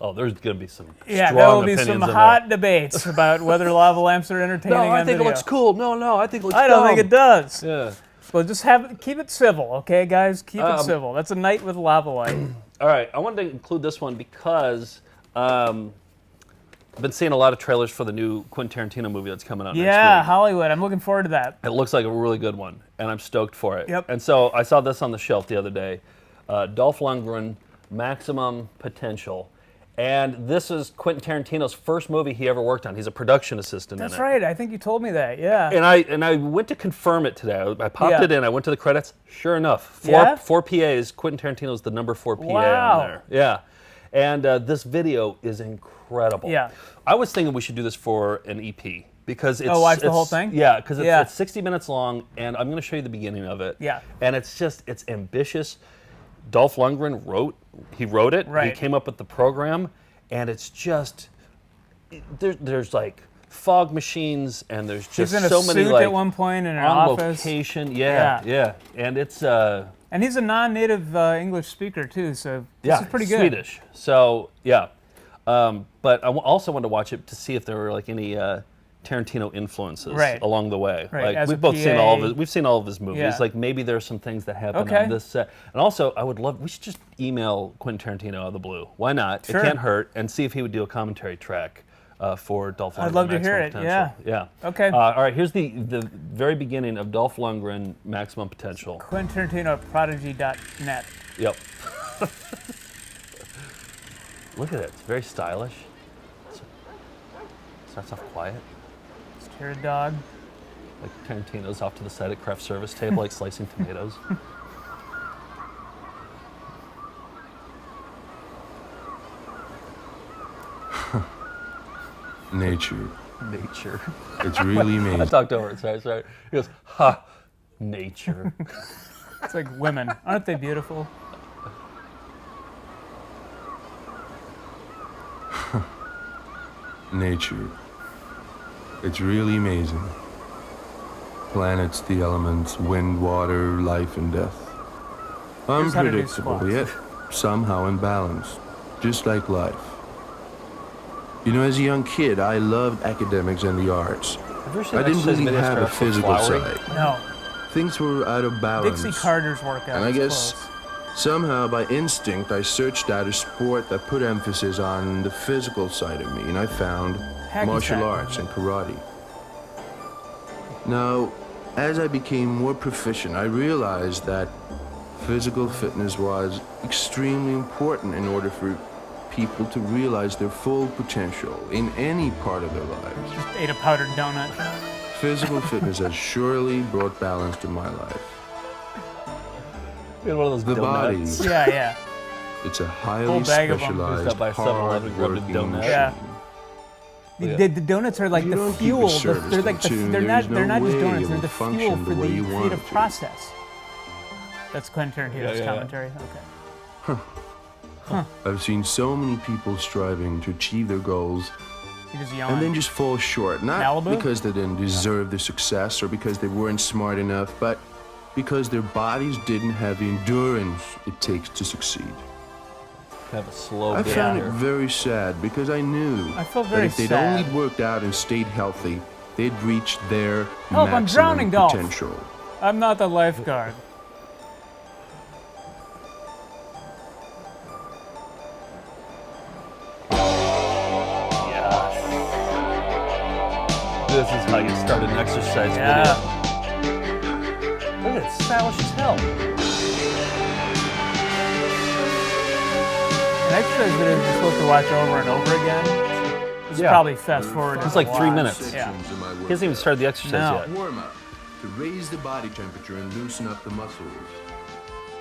Oh, there's gonna be some Yeah, strong there will be opinions some in hot there. debates about whether lava lamps are entertaining No, I on think video. it looks cool. No, I think it looks I don't think it does. Yeah. Well, just keep it civil, okay, guys? Keep it civil. That's a night with lava light. All right, I wanted to include this one because I've been seeing a lot of trailers for the new Quentin Tarantino movie that's coming out next Yeah, week. Hollywood. I'm looking forward to that. It looks like a really good one, and I'm stoked for it. Yep. And so I saw this on the shelf the other day, Dolph Lundgren, Maximum Potential. And this is Quentin Tarantino's first movie he ever worked on. He's a production assistant in it. That's right. I think you told me that. Yeah. And I went to confirm it today. I popped Yeah. it in. I went to the credits. Sure enough, Yeah? four PAs. Quentin Tarantino's the number 4 PA Wow. on there. Yeah. And this video is incredible. Yeah. I was thinking we should do this for an EP because it's watch the whole thing? Yeah, because it's 60 minutes long, and I'm going to show you the beginning of it. Yeah. And it's ambitious. Dolph Lundgren wrote it. Right. He came up with the program, and it's just there's like fog machines, and there's just he's in a so many suit like at one point in an on office. location. Yeah. And it's and he's a non-native English speaker too, so this is pretty good. Swedish. So yeah, but I also wanted to watch it to see if there were like any Tarantino influences along the way. Right. Like we've seen all of his movies. Yeah. Like maybe there's some things that happen on this set. And also, we should just email Quentin Tarantino out of the blue. Why not? Sure. It can't hurt, and see if he would do a commentary track for Dolph Lundgren. I'd love to hear Maximum it. Potential. Yeah. Okay. All right. Here's the very beginning of Dolph Lundgren Maximum Potential. Quentin Tarantino at prodigy.net. Yep. Look at it. It's very stylish. Starts off quiet. Just hear a dog. Like Tarantino's off to the side at craft service table, like slicing tomatoes. Nature. It's really amazing. I talked over it. Sorry. He goes, ha, nature. It's like women. Aren't they beautiful? Nature. It's really amazing. Planets, the elements, wind, water, life and death. Here's how to do Unpredictable, squats. yet somehow in balance. Just like life. You know, as a young kid, I loved academics and the arts. I didn't really have a physical side. No. Things were out of balance. Dixie Carter's workout. And I is guess close. somehow by instinct I searched out a sport that put emphasis on the physical side of me, and I found Hacky martial sack. arts and karate. Now, as I became more proficient, I realized that physical fitness was extremely important in order for people to realize their full potential in any part of their lives. Just ate a powdered donut. Physical fitness has surely brought balance to my life. We had one of those The donuts. body. Yeah. It's a highly Whole bag of 'em. specialized, Used up by 7-Eleven grubbed hard-working donut. machine. Yeah. Yeah. The donuts are like You the don't keep fuel. a service They're like tune. they're not There's no just way donuts. it They're will the function fuel the for way the you want creative it to. process. That's Quentin Tarantino's Yeah. commentary. Okay. I've seen so many people striving to achieve their goals You just yawn. and then just fall short. Not Malibu? because they didn't deserve the success or because they weren't smart enough, but because their bodies didn't have the endurance it takes to succeed. Have a slow I bit found it here. very sad because I knew I felt that very if they'd sad. only worked out and stayed healthy, they'd reach their Help, I'm drowning, maximum Dolph. potential. I'm not the lifeguard. This is how you start an exercise Yeah. video. Look at it, stylish as hell. An exercise video you're supposed to watch over and over again. It's probably fast forward. It's like 3 minutes. Yeah. He hasn't even started the exercise No. yet. Warm up to raise the body temperature and loosen up the muscles.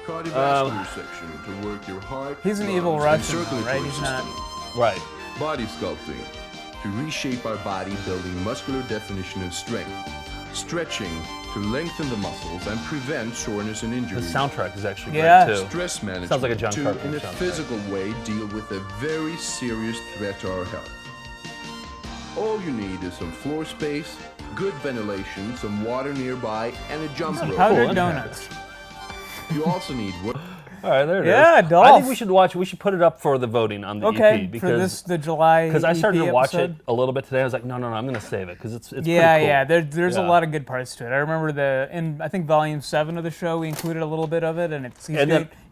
Cardiovascular section to work your heart. He's an evil lungs, Russian, and though, circulatory right? He's not- system. Right. Body sculpting to reshape our body, building muscular definition and strength. Stretching to lengthen the muscles and prevent soreness and The injury. soundtrack is actually Yeah. great too. Stress management Sounds like a John to, Carpenter in a soundtrack. physical way, deal with a very serious threat to our health. All you need is some floor space, good ventilation, some water nearby, and a jump rope. Powdered Cool. donuts. You also need what? All right, there it is. Yeah, I Dolph. think we should watch. We should put it up for the voting on the Okay, EP for because this the July. I started EP to watch episode. it a little bit today. I was like, no, I'm going to save it because it's Yeah, pretty cool. yeah. There's a Yeah. lot of good parts to it. I remember in I think volume 7 of the show we included a little bit of it, and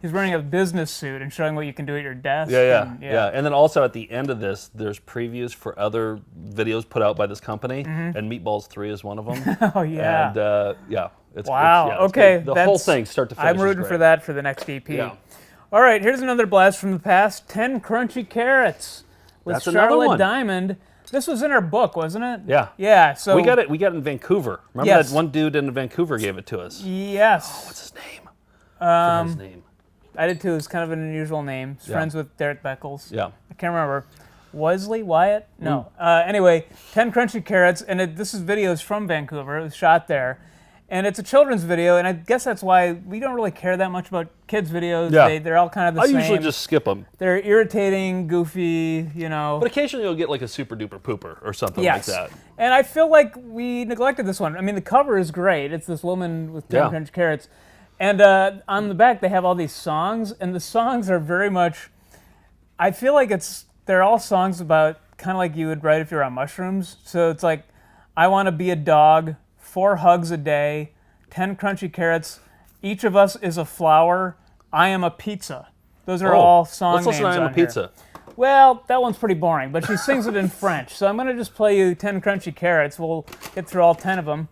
he's wearing a business suit and showing what you can do at your desk. Yeah. and, And then also at the end of this, there's previews for other videos put out by this company, and Meatballs 3 is one of them. Oh yeah. And yeah, it's Wow. It's okay. great. The whole thing, start to finish. I'm is rooting great. for that for the next EP. Yeah. All right, here's another blast from the past. 10 Crunchy Carrots with That's another Charlotte one. Diamond. This was in our book, wasn't it? Yeah. Yeah. So we got it in Vancouver. Remember Yes. that one dude in Vancouver gave it to us? Yes. What's his name? I forgot his name. I did too. It's kind of an unusual name. He's friends with Derek Beckles. Yeah. I can't remember. Wesley Wyatt? No. Anyway, 10 Crunchy Carrots, and this is videos from Vancouver. It was shot there. And it's a children's video, and I guess that's why we don't really care that much about kids' videos. Yeah. They're all kind of the same. I usually just skip them. They're irritating, goofy, you know. But occasionally you'll get like a super duper pooper or something like that. And I feel like we neglected this one. I mean, the cover is great. It's this woman with 10 Crunchy Carrots. And on the back, they have all these songs, and the songs are very much, I feel like they're all songs about kind of like you would write if you're on mushrooms. So it's like, I want to be a dog, 4 hugs a day, 10 crunchy carrots, each of us is a flower, I am a pizza. Those are all song names. Let's listen to I Am a Pizza. Well, that one's pretty boring, but she sings it in French. So I'm going to just play you 10 crunchy carrots. We'll get through all 10 of them.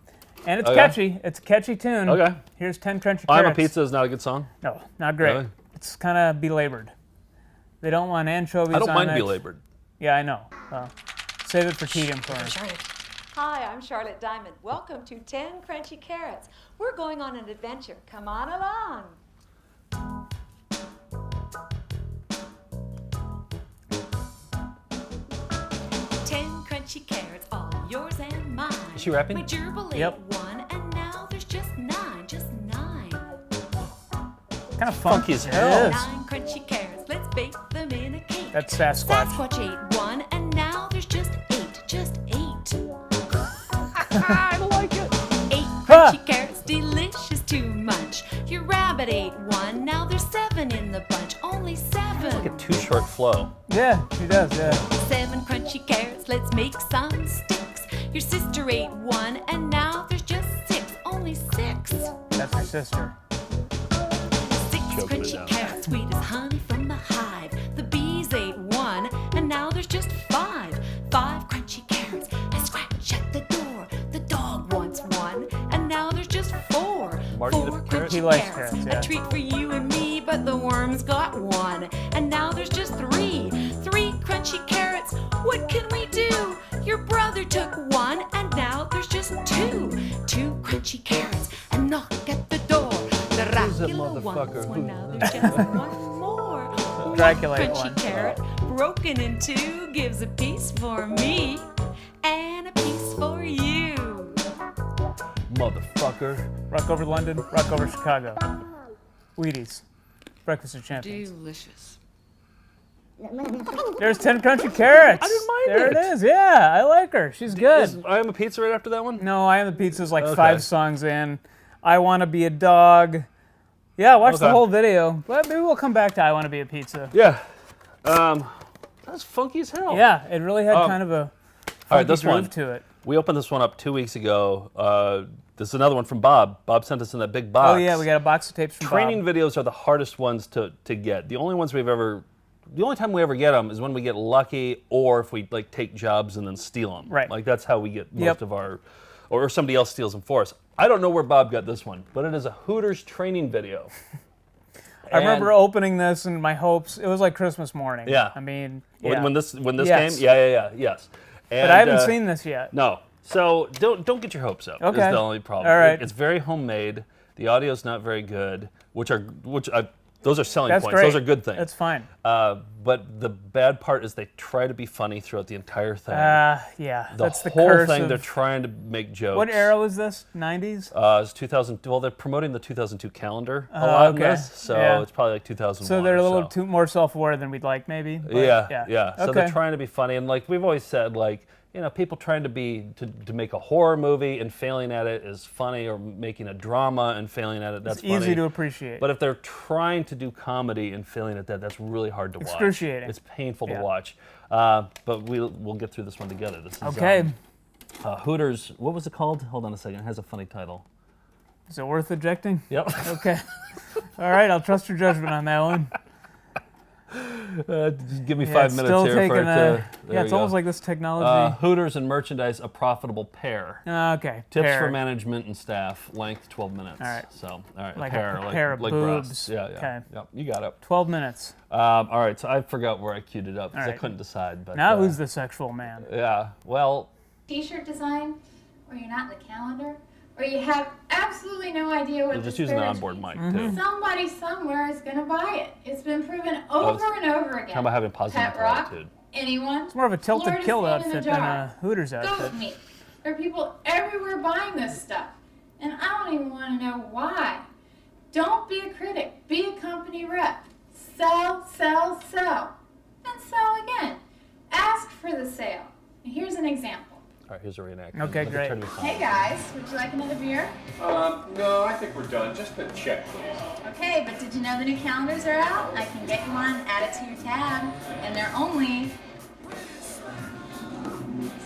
And it's catchy. It's a catchy tune. Okay. Here's 10 crunchy carrots. I'm a Pizza is not a good song? No, not great. Really? It's kind of belabored. They don't want anchovies on it. I don't mind belabored. Yeah, I know. Save it for tedium for us. Hi, I'm Charlotte Diamond. Welcome to 10 Crunchy Carrots. We're going on an adventure. Come on along. Crunchy carrots, all yours and mine. Is she rapping? My gerbil ate one, and now there's just 9, just 9. Kind of funky as hell. 9 crunchy carrots, let's bake them in a cake. That's Sasquatch. Sasquatch ate one, and now there's just 8, just 8. I like it. 8 crunchy carrots, delicious to munch. Your rabbit ate one, now there's 7 in the bunch, only 7. It's like a too short flow. Yeah, she does, yeah. 7 crunchy carrots, let's make some sticks. Your sister ate one, and now there's just 6, only 6. That's her sister. 6 crunchy carrots, sweet as honey from the hive. The bees ate one, and now there's just 5. 5 crunchy carrots, I scratch at the door. The dog wants one, and now there's just 4. Marty 4 the crunchy He likes carrots, carrots, yeah. a treat for you and me, but the worms got one, and now there's just 3. 3 crunchy carrots, what can we do? Your brother took one, and now there's just 2. 2 crunchy carrots, and knock at the door. The Dracula wants one, now there's just one more. Dracula One ate crunchy one. carrot, broken in 2, gives a piece for me, and a piece for you. Motherfucker. Rock over London, rock over Chicago. Wheaties. Breakfast of Champions. Delicious. There's 10 crunchy carrots. I didn't mind there it. There it is, yeah. I like her. She's good. Is I Am a Pizza right after that one? No, I Am the Pizza's like 5 songs in. I Want to Be a Dog. Yeah, watch the whole video. But maybe we'll come back to I Want to Be a Pizza. Yeah. That's funky as hell. Yeah, it really had kind of a funky groove to it. We opened this one up 2 weeks ago. This is another one from Bob. Bob sent us in that big box. Oh yeah, we got a box of tapes from Training Bob. videos are the hardest ones to get. The only time we ever get them is when we get lucky, or if we like take jobs and then steal them. Right. Like that's how we get most of our, or somebody else steals them for us. I don't know where Bob got this one, but it is a Hooters training video. I remember opening this and my hopes. It was like Christmas morning. Yeah. I mean, when this Yes. came, yes. And, but I haven't seen this yet. No. So don't get your hopes up. Okay. Is the only problem. All right. It's very homemade. The audio's not very good, those are selling That's points. great. Those are good things. That's fine. But the bad part is they try to be funny throughout the entire thing. Yeah. That's the whole curse thing. of- They're trying to make jokes. What era was this? 90s? It's 2000. Well, they're promoting the 2002 calendar a lot in this, so it's probably like 2001. So they're a little so. too more self-aware than we'd like, maybe. But Yeah. So they're trying to be funny, and like we've always said, like people trying to make a horror movie and failing at it is funny, or making a drama and failing at it, that's funny. It's easy to appreciate. But if they're trying to do comedy and failing at that, that's really hard to watch. Excruciating. It's painful to watch. But we'll get through this one together. This is Okay. Hooters. What was it called? Hold on a second. It has a funny title. Is it worth ejecting? Yep. Okay. All right, I'll trust your judgment on that one. Just give me 5 minutes here for it to. Yeah, it's almost like this technology. Hooters and merchandise, a profitable pair. Okay. Tips for management and staff. Length 12 minutes. All right. So, all right, Like a pair of like boobs. breasts. Yeah. Okay. Yep, you got it. 12 minutes. All right, so I forgot where I queued it up because All I right. couldn't decide. But Now who's the sexual man? Yeah. Well. T-shirt design where you're not in the calendar, or you have absolutely no idea what They'll just the use an storage onboard means. mic, too. Somebody somewhere is going to buy it. It's been proven over and over again. How about having positive Pet Rock, attitude? anyone? It's more of a tilted Florida's kill hand in outfit the than jar. a Hooters outfit. Goat meat. There are people everywhere buying this stuff. And I don't even want to know why. Don't be a critic. Be a company rep. Sell, sell, sell. And sell again. Ask for the sale. And here's an example. All right, here's a reenactment. Okay, great. Hey guys, would you like another beer? No, I think we're done. Just a check, please. Okay, but did you know the new calendars are out? I can get you one, add it to your tab, and they're only...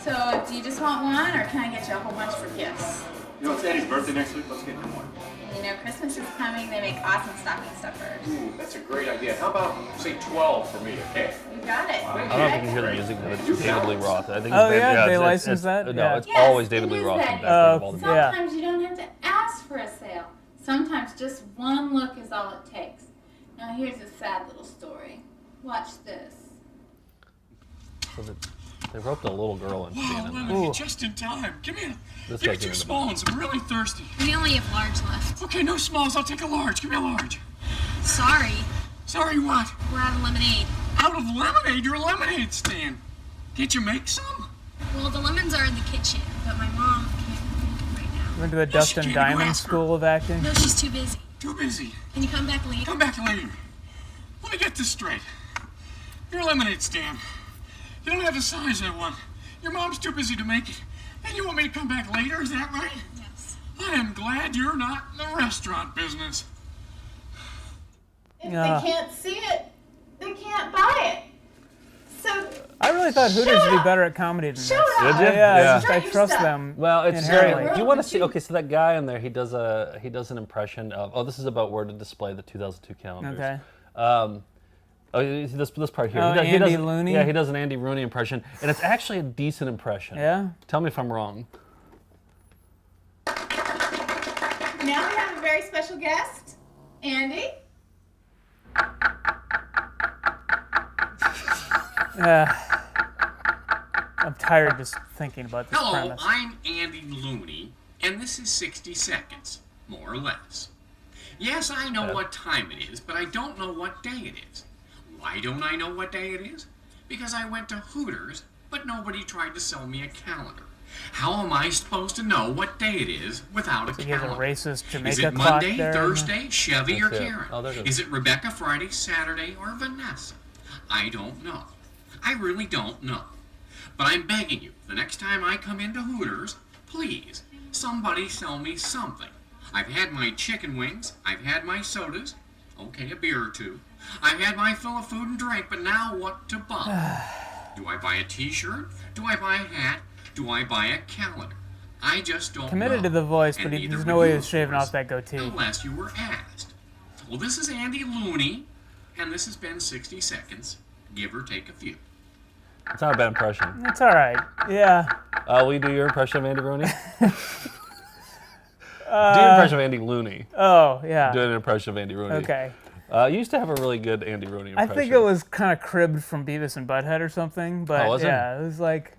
So, do you just want one, or can I get you a whole bunch for gifts? You know, it's Eddie's birthday next week. Let's get him one. And you know, Christmas is coming. They make awesome stocking stuffers. Ooh, that's a great idea. How about, say, 12 for me, okay? You got it. I don't know if you can hear the music, but it's David Lee Roth. I think Oh, it's, yeah? They it's- license it's- that? No, Yeah. it's Yes, always David it Lee is Roth. that in good. background of all the music. Sometimes you don't have to ask for a sale. Sometimes just one look is all it takes. Now here's a sad little story. Watch this. So they roped a little girl into being in there. Lemony, just in time. Give me This give guy me came two in the small ones. I'm really thirsty. We only have large left. Okay, no smalls. I'll take a large. Give me a large. Sorry. Sorry, what? We're out of lemonade. Out of lemonade? You're a lemonade stand. Can't you make some? Well, the lemons are in the kitchen, but my mom can't make them right now. Went to the Dustin Diamond School of Acting. No, she's too busy. Too busy. Can you come back later? Come back later. Let me get this straight. You're a lemonade stand. You don't have the size I want. Your mom's too busy to make it. And you want me to come back later, is that right? Yes. I am glad you're not in the restaurant business. If Yeah. they can't see it, they can't buy it. So I really thought Hooters would be better at comedy than this. Shut up. Did you? Yeah, Yeah. I trust them. Well, it's inherently. Do you want to see? Okay, so that guy in there, he does an impression of. Oh, this is about where to display the 2002 calendars. Okay. This part here. Oh, he Andy does, Looney? Yeah, he does an Andy Rooney impression, and it's actually a decent impression. Yeah? Tell me if I'm wrong. now we have a very special guest, Andy. I'm tired just thinking about this Hello, premise. I'm Andy Looney, and this is 60 Seconds, more or less. Yes, I know what time it is, but I don't know what day it is. Why don't I know what day it is? Because I went to Hooters, but nobody tried to sell me a calendar. How am I supposed to know what day it is without a So you have a calendar? racist Jamaica Is it clock Monday, there. Thursday, Chevy, or That's it. Karen? Oh, there it is. Is it Rebecca, Friday, Saturday, or Vanessa? I don't know. I really don't know. But I'm begging you, the next time I come into Hooters, please, somebody sell me something. I've had my chicken wings, I've had my sodas, okay, a beer or two. I've had my fill of food and drink, but now what to buy? Do I buy a t-shirt? Do I buy a hat? Do I buy a calendar? I just don't Committed know. to the voice, And but neither there's would no way you, he's shaving of off that goatee. Unless you were asked. Well, this is Andy Looney, and this has been 60 Seconds, give or take a few. It's not a bad impression. It's all right. Yeah. Will you do your impression of Andy Rooney? Do your impression of Andy Looney. Oh, yeah. Do an impression of Andy Rooney. Okay. You used to have a really good Andy Rooney impression. I think it was kind of cribbed from Beavis and Butthead or something, but was it? yeah, it was like,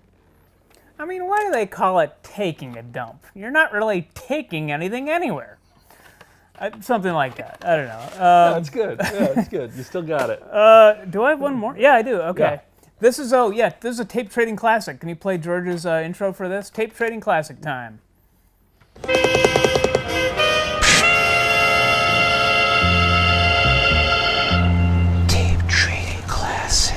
I mean, why do they call it taking a dump? You're not really taking anything anywhere. Something like that. I don't know. That's good. Yeah, it's good. You still got it. Do I have one more? Yeah, I do. Okay. Yeah. This is a tape trading classic. Can you play George's intro for this? Tape trading classic time. Tape trading classic.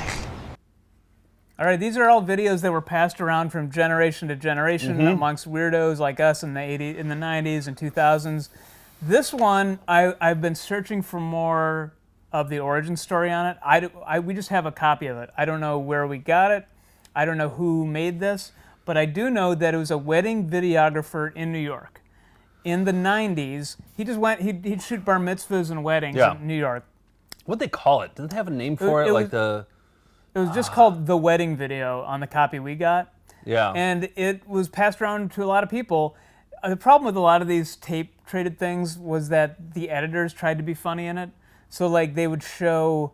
All right, these are all videos that were passed around from generation to generation amongst weirdos like us in the 90s and 2000s. This one, I've been searching for more of the origin story on it. We just have a copy of it. I don't know where we got it. I don't know who made this, but I do know that it was a wedding videographer in New York. In the 90s, he just went, he'd shoot bar mitzvahs and weddings in New York. What'd they call it? Didn't they have a name for it? It Like was- the... It was just called The Wedding Video on the copy we got. Yeah. And it was passed around to a lot of people. The problem with a lot of these tape traded things was that the editors tried to be funny in it. So like they would show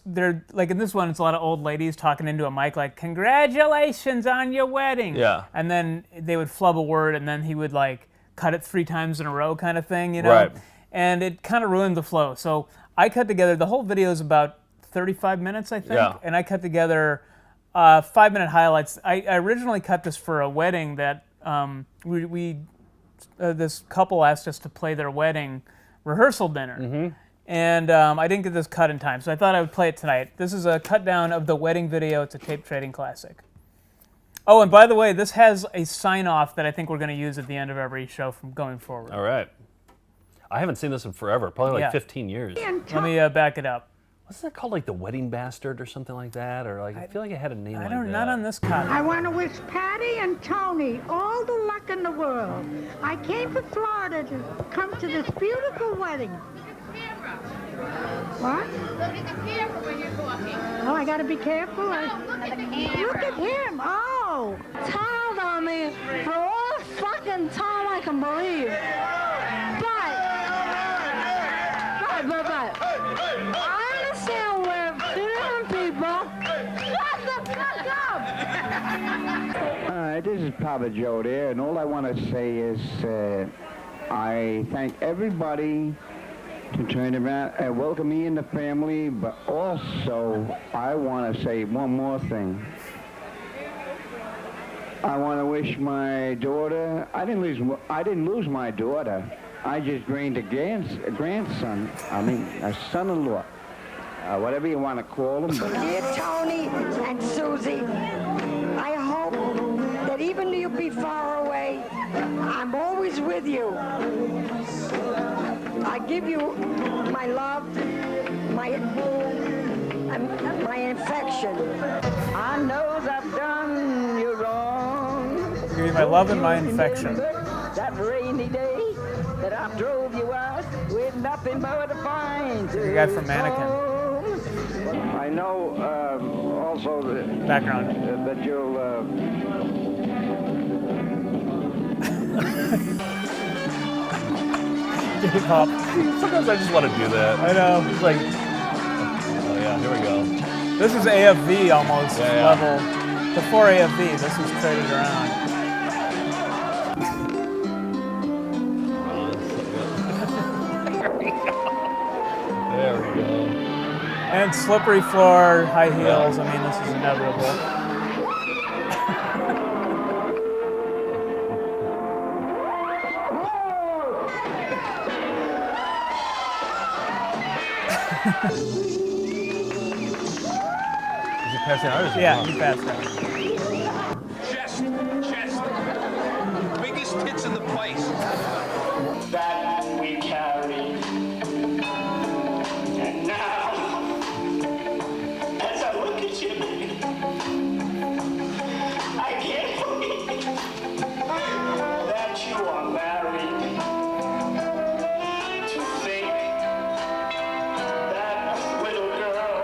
they're like in this one, it's a lot of old ladies talking into a mic like, "Congratulations on your wedding." Yeah. And then they would flub a word, and then he would like cut it 3 times in a row, kind of thing, Right. And it kind of ruined the flow. So I cut together the whole video is about 35 minutes, I think, Yeah. and I cut together 5-minute highlights. I originally cut this for a wedding that this couple asked us to play their wedding rehearsal dinner. Mm-hmm. And I didn't get this cut in time, so I thought I would play it tonight. This is a cut down of the wedding video. It's a tape trading classic. Oh, and by the way, this has a sign-off that I think we're going to use at the end of every show from going forward. All right. I haven't seen this in forever, probably like Yeah. 15 years. Let me back it up. What's that called, like the Wedding Bastard or something like that? Or like I feel like it had a name like that. Not on this cut. I want to wish Patty and Tony all the luck in the world. I came to Florida to come to this beautiful wedding. What? Look at the camera when you're talking. Oh, I got to be careful. Look at the camera. Look at him. Oh. Tired on me for all the fucking time I can believe. But I understand we're different people. Shut the fuck up! This is Papa Joe there, and all I want to say is I thank everybody to turn around and welcome me in the family, but also I want to say one more thing. I want to wish my daughter, I didn't lose my daughter. I just gained a grandson, a son-in-law, whatever you want to call him. Dear Tony and Susie, I hope that even though you be far away, I'm always with you. I give you my love, my affection. I know I've done you wrong. I give you my love and my infection. That rainy day that I drove you out with nothing but a fine. The guy from Mannequin. I know also background that you'll. K-pop. Sometimes I just want to do that. I know. It's like, oh yeah, here we go. This is AFV almost Yeah. level. Before AFV, this was traded around. There we go. And slippery floor, high heels. I mean, this is inevitable. Is he passing out? Or is he Yeah, wrong? he passed out. Chest. Biggest tits in the place. That we carry. And now, as I look at you, I can't believe that you are married. To think that little girl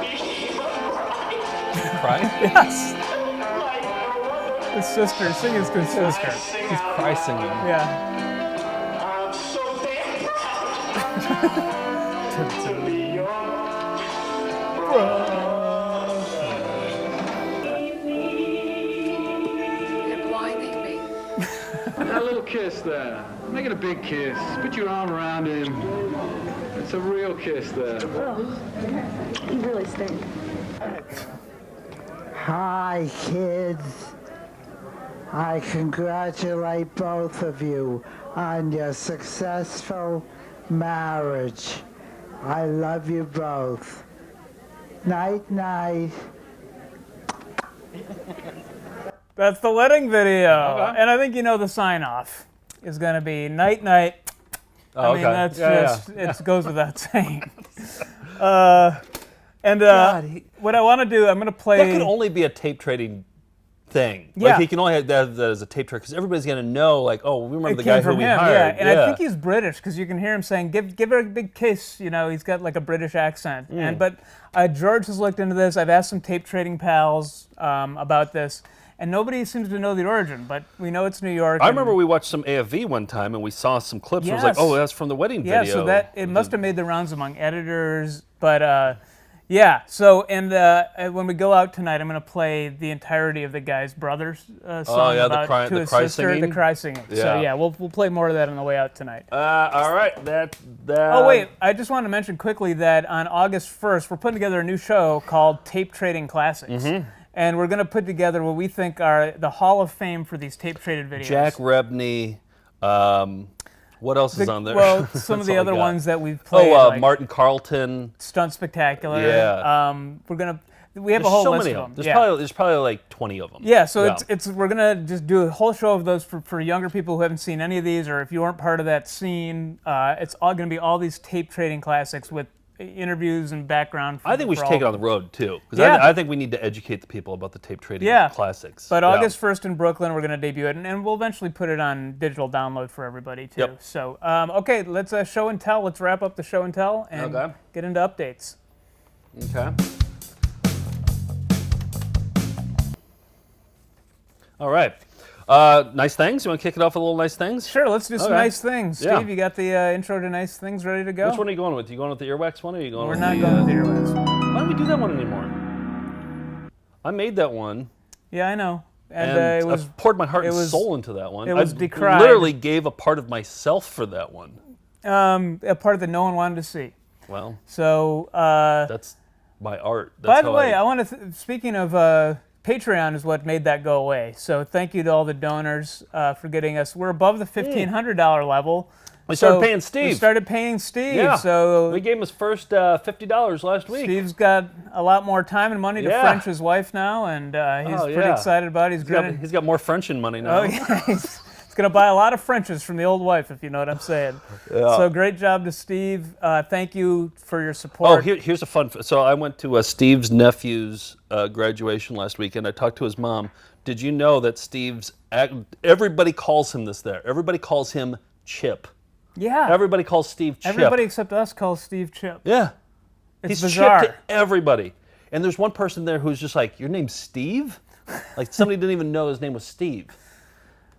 became a bride. Crying? Yes. His sister, sing his good sister. He's cry singing. Yeah. I'm so damn proud to be your You're blinding me. That little kiss there. Make it a big kiss. Put your arm around him. It's a real kiss there. He really stinks. Hi, kids. I congratulate both of you on your successful marriage. I love you both. Night, night. That's the wedding video. Okay. And I think you know the sign-off is going to be night, night. Oh, I mean, okay. that's Yeah, just, yeah. it goes without saying. What I want to do, I'm going to play. That could only be a tape trading thing. Yeah. Like he can only have that as a tape trade because everybody's going to know, like, oh, we remember It the came guy who from we him, hired. yeah. And I think he's British because you can hear him saying, "Give her a big kiss." You know, he's got like a British accent. But George has looked into this. I've asked some tape trading pals about this, and nobody seems to know the origin, but we know it's New York. I remember we watched some AFV one time, and we saw some clips. Yes. It was like, oh, that's from the wedding video. Yeah, so that it must have made the rounds among editors, but yeah. So when we go out tonight, I'm going to play the entirety of the guy's brother's song about to his sister, singing? the cry singing. Yeah. So yeah, we'll play more of that on the way out tonight. All right, Oh wait, I just want to mention quickly that on August 1st, we're putting together a new show called Tape Trading Classics. And we're going to put together what we think are the Hall of Fame for these tape-traded videos. Jack Rebney. What else is on there? Well, some of the other ones that we've played. Like Martin Carlton. Stunt Spectacular. Yeah. We have a whole list of them. There's probably like 20 of them. Yeah, so we're going to just do a whole show of those for younger people who haven't seen any of these, or if you aren't part of that scene. It's all going to be all these tape-trading classics with interviews and background. I think we should take it on the road too, because I think we need to educate the people about the tape trading classics. But August 1st in Brooklyn, we're going to debut it, and we'll eventually put it on digital download for everybody too. Yep. So okay, let's show and tell. Let's wrap up the show and tell and get into updates. Okay. All right. Nice things. You want to kick it off with a little nice things? Sure, let's do some nice things. Steve, you got the intro to nice things ready to go? Which one are you going with? You going with the earwax one, or are you going? We're not going with the earwax one. Why don't we do that one anymore? I made that one. Yeah, I know. And it was, I poured my heart and soul into that one. It was decried. Literally gave a part of myself for that one. A part that no one wanted to see. Well. So. That's my art. That's by the way, I want to. Speaking of. Patreon is what made that go away. So thank you to all the donors for getting us. We're above the $1,500 level. We started paying Steve. We started paying Steve. Yeah. So we gave him his first $50 last week. Steve's got a lot more time and money to French his wife now, and he's pretty excited about it. He's got more Frenching money now. Oh, yeah. He's going to buy a lot of Frenches from the old wife, if you know what I'm saying. Yeah. So great job to Steve. Thank you for your support. Oh, here's a fun. So I went to Steve's nephew's graduation last week, and I talked to his mom. Did you know that everybody calls him this there? Everybody calls him Chip. Yeah. Everybody calls Steve Chip. Everybody except us calls Steve Chip. Yeah. It's He's bizarre. Chip to everybody. And there's one person there who's just like, your name's Steve? Like somebody didn't even know his name was Steve.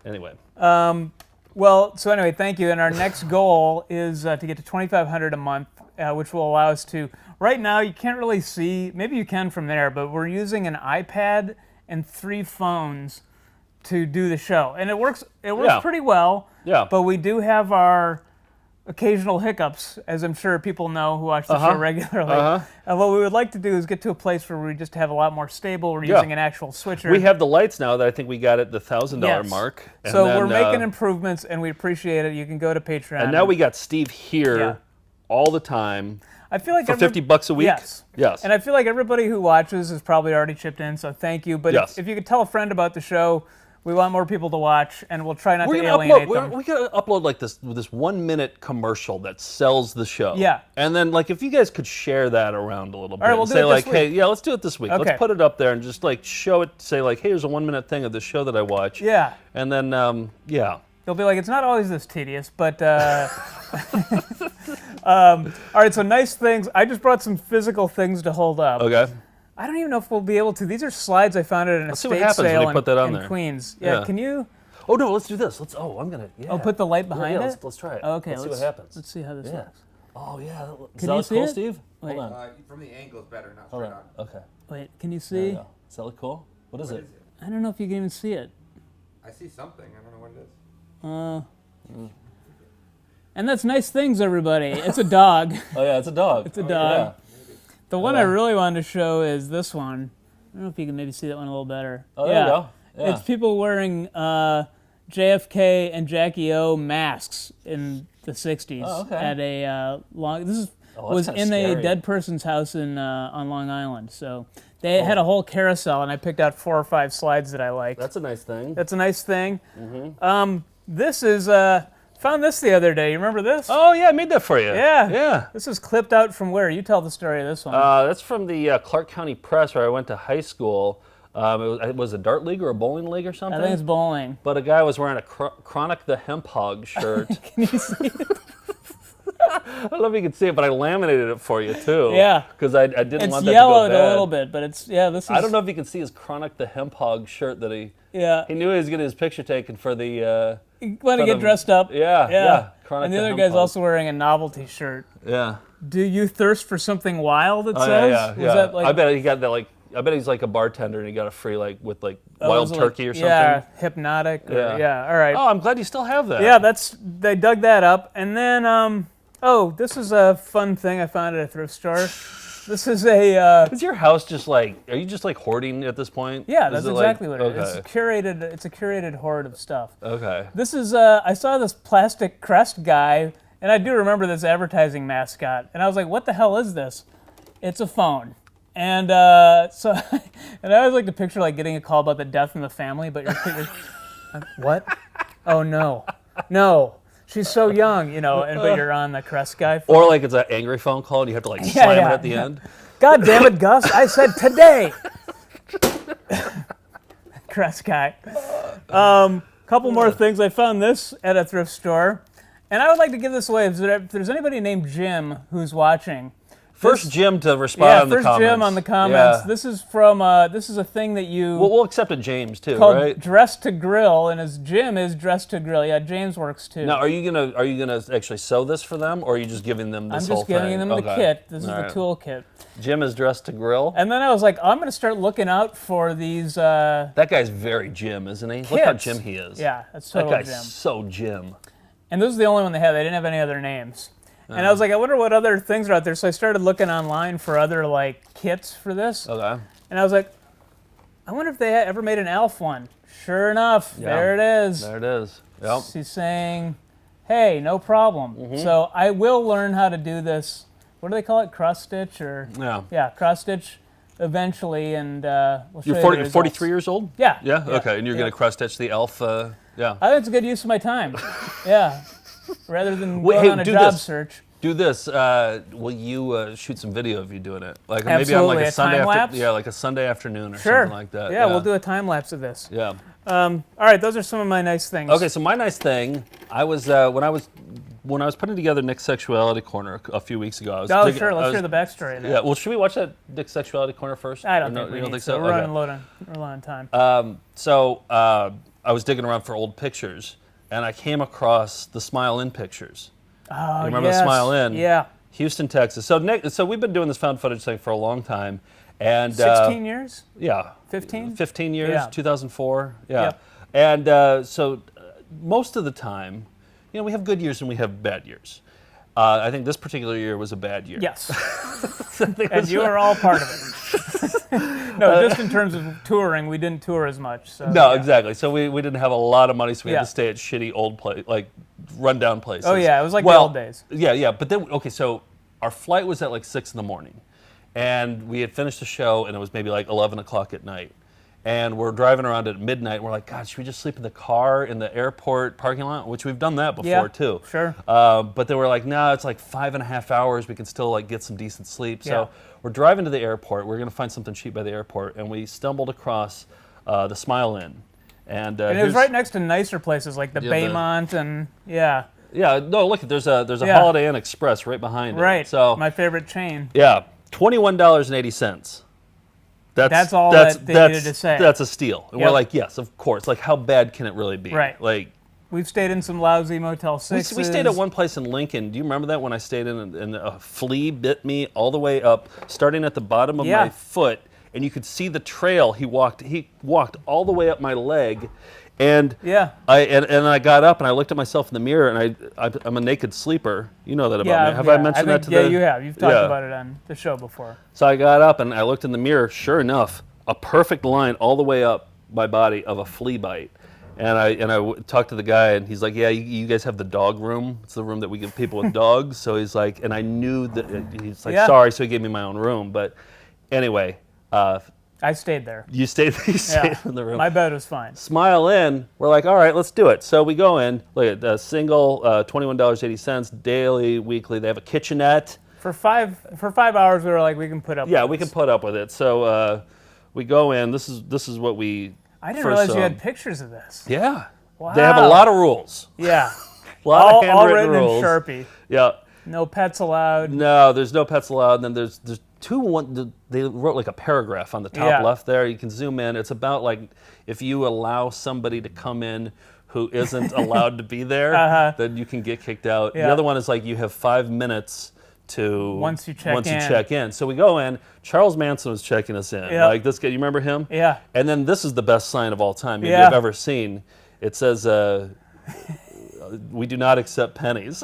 Anyway. Well, so anyway, thank you. And our next goal is to get to $2,500 a month, which will allow us to. Right now, you can't really see. Maybe you can from there, but we're using an iPad and 3 phones to do the show, and it works. It works pretty well. Yeah. But we do have our occasional hiccups, as I'm sure people know who watch the show regularly. And what we would like to do is get to a place where we just have a lot more stable. We're using an actual switcher. We have the lights now that I think we got at the $1,000 mark. So we're making improvements, and we appreciate it. You can go to Patreon. And now we got Steve here all the time. I feel like for $50 a week. Yes. And I feel like everybody who watches has probably already chipped in. So thank you. But if you could tell a friend about the show. We want more people to watch, and we'll try not to alienate them. We gotta upload like this 1-minute commercial that sells the show. Yeah. And then like if you guys could share that around a little bit, all right, we'll and do say it like, this week. hey, let's do it this week. Okay. Let's put it up there and just like show it. Say like, hey, here's a 1-minute thing of this show that I watch. Yeah. And then They'll be like, it's not always this tedious, but. All right, so nice things. I just brought some physical things to hold up. Okay. I don't even know if we'll be able to. These are slides I found at an estate sale in Queens. Yeah, can you? Oh no, let's do this. I'm gonna. Yeah. Oh, put the light behind it. Let's try it. Okay, let's see what happens. Let's see how this looks. Oh yeah. Can you see it, Steve? Wait. Hold on. From the angle is better, not Hold straight on. Okay. Wait, can you see? Does that look cool? What is it? I don't know if you can even see it. I see something. I don't know what it is. And that's nice things, everybody. It's a dog. Oh yeah, it's a dog. It's a dog. Yeah. The one I really wanted to show is this one. I don't know if you can maybe see that one a little better. Oh, there you go. Yeah. It's people wearing JFK and Jackie O masks in the 60s at a long. This was in a dead person's house in on Long Island. So they had a whole carousel, and I picked out 4 or 5 slides that I liked. That's a nice thing. That's a nice thing. Mm-hmm. This is. Found this the other day. You remember this? Oh yeah, I made that for you. Yeah. Yeah. This is clipped out from where? You tell the story of this one. That's from the Clark County Press where I went to high school. It was a dart league or a bowling league or something? I think it's bowling. But a guy was wearing a Chronic the Hemp Hog shirt. Can you see it? I don't know if you can see it, but I laminated it for you too. Yeah. Because I didn't want that to go bad. It's yellowed a little bit, but it's this is. I don't know if you can see his Chronic the Hemp Hog shirt that he. Yeah. He knew he was getting his picture taken for the. You want to get dressed up. Yeah. Chronic And the the other Hemp guy's Hog. also wearing a novelty shirt. Yeah. Do you thirst for something wild? It Oh, says. yeah. Was Yeah. that like, I bet he got that like. I bet he's like a bartender and he got a free like with like wild was it turkey like, or something. Yeah, hypnotic. Yeah. All right. Oh, I'm glad you still have that. Yeah, they dug that up, and then this is a fun thing I found at a thrift store. This is a. Is your house just like? Are you just like hoarding at this point? Yeah, Is that's it exactly like, what it is. okay. It's curated. It's a curated hoard of stuff. Okay. This is. I saw this plastic crest guy, and I do remember this advertising mascot, and I was like, "What the hell is this?" It's a phone. And so, and I always like to picture like getting a call about the death in the family, but you're what? Oh no, she's so young, but you're on the Crest guy phone. Or like it's an angry phone call and you have to like slam it at the end. God damn it, Gus! I said today. Crest guy. Couple more things. I found this at a thrift store, and I would like to give this away. If there's anybody named Jim who's watching. First Jim to respond on the comments. First Jim on the comments. Yeah. This is from, this is a thing that you... We'll accept a James too, called right? Dress to Grill, and his Jim is Dress to Grill. Yeah, James works too. Now, are you gonna actually sew this for them, or are you just giving them this whole thing? I'm just giving them the kit. This is the tool kit. Jim is Dressed to Grill. And then I was like, I'm going to start looking out for these... that guy's very Jim, isn't he? Kits. Look how Jim he is. Yeah, that's total That guy's Jim. so Jim. And this is the only one they had. They didn't have any other names. And I was like, I wonder what other things are out there. So I started looking online for other like kits for this. Okay. And I was like, I wonder if they ever made an Elf one. Sure enough, there it is. There it is. Yep. She's saying, hey, no problem. Mm-hmm. So I will learn how to do this. What do they call it? Cross stitch or? Yeah. Yeah, cross stitch eventually. And we'll show You're you 40, the you're results. 43 years old? Yeah. Yeah? Okay. And you're going to cross stitch the elf? Yeah. I think it's a good use of my time. Yeah. Rather than Wait, going hey, on a do job this. search. Do this. Will you shoot some video of you doing it? Like maybe on Absolutely, like a a Sunday time lapse? Yeah, like a Sunday afternoon or Sure. something like that. Yeah, we'll do a time lapse of this. Yeah. All right, those are some of my nice things. Okay, so my nice thing, I was when I was putting together Nick's Sexuality Corner a few weeks ago. I was Oh, sure. Let's hear the backstory of that. Yeah. Well, should we watch that Nick's Sexuality Corner first? I don't Or think we you don't need think so? We're Okay. running low on time. So I was digging around for old pictures, and I came across the Smile In pictures. Oh, You remember yes. the Smile In? Yeah. Houston, Texas. So Nick, so we've been doing this found footage thing for a long time, and 16 years? Yeah. 15? 15 years. Yeah. 2004. Yeah. Yep. And so most of the time, we have good years and we have bad years. I think this particular year was a bad year. Yes. And you are all part of it. No, just in terms of touring, we didn't tour as much. So, No, yeah. exactly. So we didn't have a lot of money, so we Yeah. had to stay at shitty old like rundown places. Oh, yeah, it was like the old days. Yeah. But then, okay, so our flight was at like 6 a.m, and we had finished the show, and it was maybe like 11 o'clock at night. And we're driving around at midnight, and we're like, God, should we just sleep in the car in the airport parking lot? Which we've done that before, too. Sure. But they were like, no, it's like 5.5 hours. We can still like get some decent sleep. Yeah. So we're driving to the airport. We're going to find something cheap by the airport. And we stumbled across the Smile In. And it was right next to nicer places like the Yeah, Baymont and, yeah. Yeah, no, look, there's a Yeah. Holiday Inn Express right behind it. Right, So my favorite chain. yeah, $21.80. That's all that they needed to say. That's a steal. And Yep. we're like, yes, of course. Like, how bad can it really be? Right. Like, We've stayed in some lousy Motel 6s. we stayed at one place in Lincoln. Do you remember that when I stayed in and a flea bit me all the way up, starting at the bottom of my foot, and you could see the trail he walked all the way up my leg. And I got up and I looked at myself in the mirror, and I'm a naked sleeper. You know that about me. Have I mentioned that to Yeah, you have. You've talked about it on the show before. So I got up and I looked in the mirror. Sure enough, a perfect line all the way up my body of a flea bite. And I talked to the guy, and he's like, yeah, you guys have the dog room. It's the room that we give people with dogs. So he's like, and I knew that he's like, sorry, so he gave me my own room. But anyway. I stayed there. You stayed in the room. My bed was fine. Smile In. We're like, all right, let's do it. So we go in. Look at the single, $21.80 daily, weekly. They have a kitchenette. For 5 hours, we were like, we can put up. Yeah, with we this. can put up with it. So we go in. This is what we. I didn't first realize saw. you had pictures of this. Yeah. Wow. They have a lot of rules. Yeah. A lot of handwritten all written rules. in Sharpie. Yeah. No pets allowed. No, there's no pets allowed. And then there's they wrote like a paragraph on the top left there. You can zoom in. It's about like if you allow somebody to come in who isn't allowed to be there, then you can get kicked out. Yeah. The other one is like you have 5 minutes to once you check in. So we go in. Charles Manson was checking us in. Yep. Like this guy, you remember him? Yeah. And then this is the best sign of all time maybe I've ever seen. It says, "We do not accept pennies."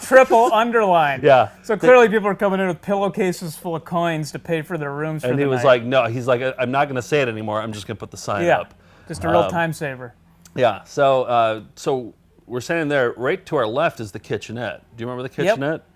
Triple underline. Yeah. So clearly people are coming in with pillowcases full of coins to pay for their rooms for and the he was night. like, "No." He's like, "I'm not going to say it anymore. I'm just going to put the sign up." Just a real time saver. Yeah. So we're standing there. Right to our left is the kitchenette. Do you remember the kitchenette?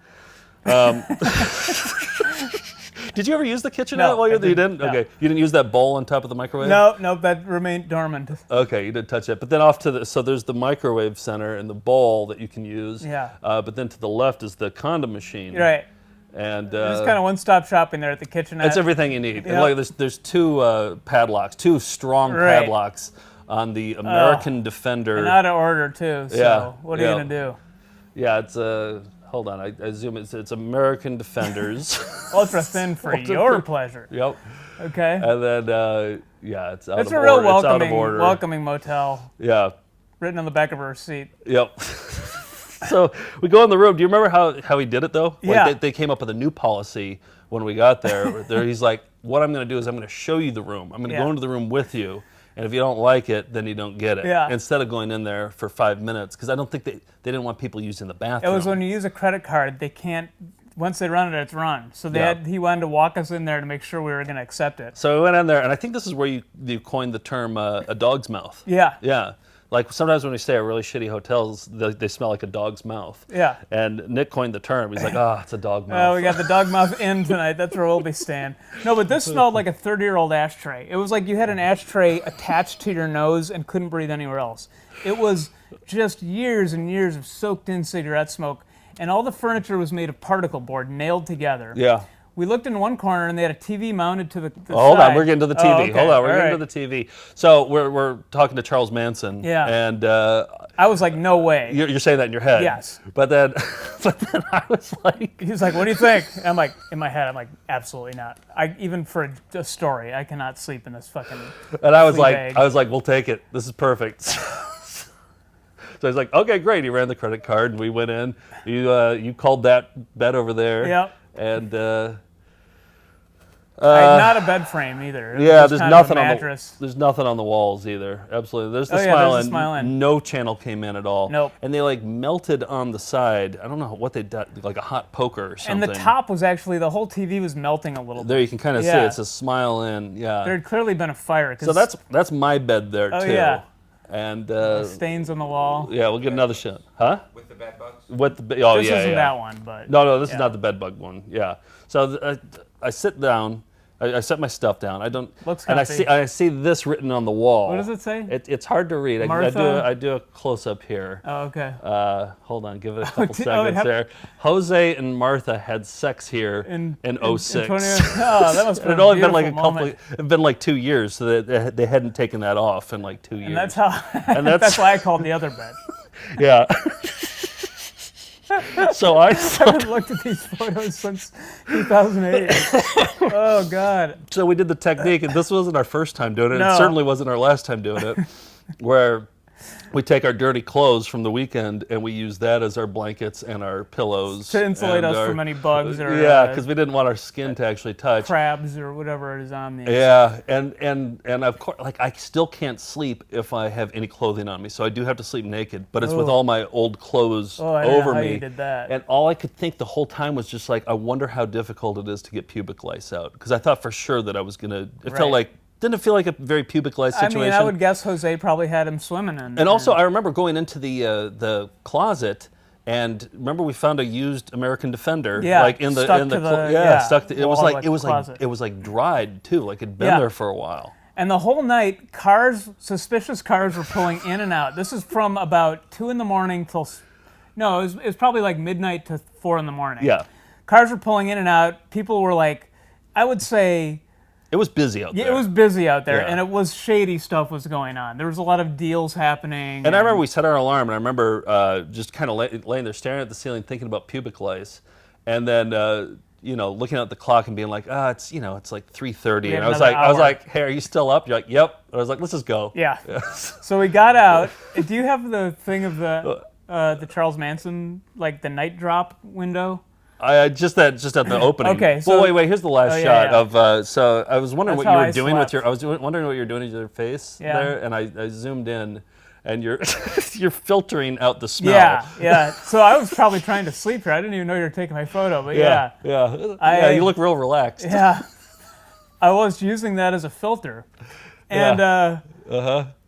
Did you ever use the kitchenette while you didn't? No. Okay. You didn't use that bowl on top of the microwave? No, that remained dormant. Okay, you didn't touch it. But then off to so there's the microwave center and the bowl that you can use. Yeah. But then to the left is the condom machine. Right. And just kind of one-stop shopping there at the kitchenette. That's everything you need. Yep. And like there's two padlocks, two strong padlocks on the American Defender. And out of order too. So what are you gonna do? Yeah, it's hold on, I assume it's American Defenders. Ultra thin for your pleasure. Yep. Okay. And then it's out it's of a real order. It's out of order. welcoming motel. Yeah. Written on the back of her receipt. Yep. So we go in the room. Do you remember how he did it though? Yeah. Like they came up with a new policy when we got there. He's like, what I'm going to do is I'm going to show you the room. I'm going to go into the room with you. And if you don't like it, then you don't get it. Yeah. Instead of going in there for 5 minutes, because I don't think they didn't want people using the bathroom. It was when you use a credit card, they can't. Once they run it, it's run. So he wanted to walk us in there to make sure we were going to accept it. So we went in there, and I think this is where you coined the term a dog's mouth. Yeah. Yeah. Like sometimes when we stay at really shitty hotels, they smell like a dog's mouth. Yeah. And Nick coined the term. He's like, it's a dog mouth. Well, we got the dog mouth in tonight. That's where we'll be staying. No, but this smelled like a 30-year-old ashtray. It was like you had an ashtray attached to your nose and couldn't breathe anywhere else. It was just years and years of soaked-in cigarette smoke, and all the furniture was made of particle board, nailed together. Yeah. We looked in one corner, and they had a TV mounted to the Hold side. on, we're getting to the TV. Oh, okay. Hold on, we're All getting to the TV. So we're talking to Charles Manson. Yeah. And I was like, no way. You're saying that in your head. Yes. But then I was like, he's like, what do you think? I'm like, in my head, I'm like, absolutely not. Even for a story, I cannot sleep in this fucking. And I was bag. like, we'll take it. This is perfect. So he's like, okay, great. He ran the credit card, and we went in. You called that bed over there. Yep. And. Not a bed frame either. Yeah, there's nothing there's nothing on the walls either. Absolutely, there's the smile in. No channel came in at all. Nope. And they like melted on the side. I don't know what they did, like a hot poker or something. And the top was actually the whole TV was melting a little bit. There you can kind of see it's a smile in. Yeah. There had clearly been a fire. So that's my bed there too. Yeah. And stains on the wall. Yeah, we'll get another shot. Huh? With the bed bugs? With the this isn't that one, but no, this is not the bed bug one. Yeah. So I sit down. I set my stuff down. I don't. Looks and comfy. I see this written on the wall. What does it say? It's hard to read. I do a close up here. Oh, okay. Hold on, give it a couple seconds there. Jose and Martha had sex here in 06. That must have It had only been like a couple. It'd been like 2 years, so they hadn't taken that off in like 2 years. And that's how. And that's why I called the other bed. Yeah. So I haven't looked at these photos since 2008. Oh God! So we did the technique, and this wasn't our first time doing it. No. It certainly wasn't our last time doing it. Where we take our dirty clothes from the weekend and we use that as our blankets and our pillows to insulate us from any bugs or because we didn't want our skin to actually touch crabs or whatever is on me. Yeah, and of course, like I still can't sleep if I have any clothing on me, so I do have to sleep naked. But it's with all my old clothes I didn't over know how me. you did that. And all I could think the whole time was just like, I wonder how difficult it is to get pubic lice out, because I thought for sure that I was gonna. It felt like. Didn't it feel like a very pubic lice situation? I mean, I would guess Jose probably had him swimming in. And also, I remember going into the closet, and remember we found a used American Defender, like in the stuck. It was like dried too, like it'd been there for a while. And the whole night, suspicious cars were pulling in and out. This is from about 2 a.m. till, no, it was probably like midnight to 4 a.m. Yeah. Cars were pulling in and out. People were like, I would say, It was busy out there. Yeah, it was busy out there, Yeah. and it was shady stuff was going on. There was a lot of deals happening. And I remember we set our alarm, and I remember just kind of laying there staring at the ceiling, thinking about pubic lice, and then looking at the clock and being like, it's it's like 3:30, and I was like, hey, are you still up? You're like, yep. I was like, let's just go. Yeah. So we got out. Do you have the thing of the Charles Manson, like the night drop window? Just at the opening. Okay. So, well, wait. Here's the last shot of. So I was wondering That's what you how were I doing slept. with your. I was wondering what you were doing with your face there, and I zoomed in, and you're you're filtering out the smell. Yeah. So I was probably trying to sleep here. I didn't even know you were taking my photo, but Yeah. You look real relaxed. Yeah. I was using that as a filter, and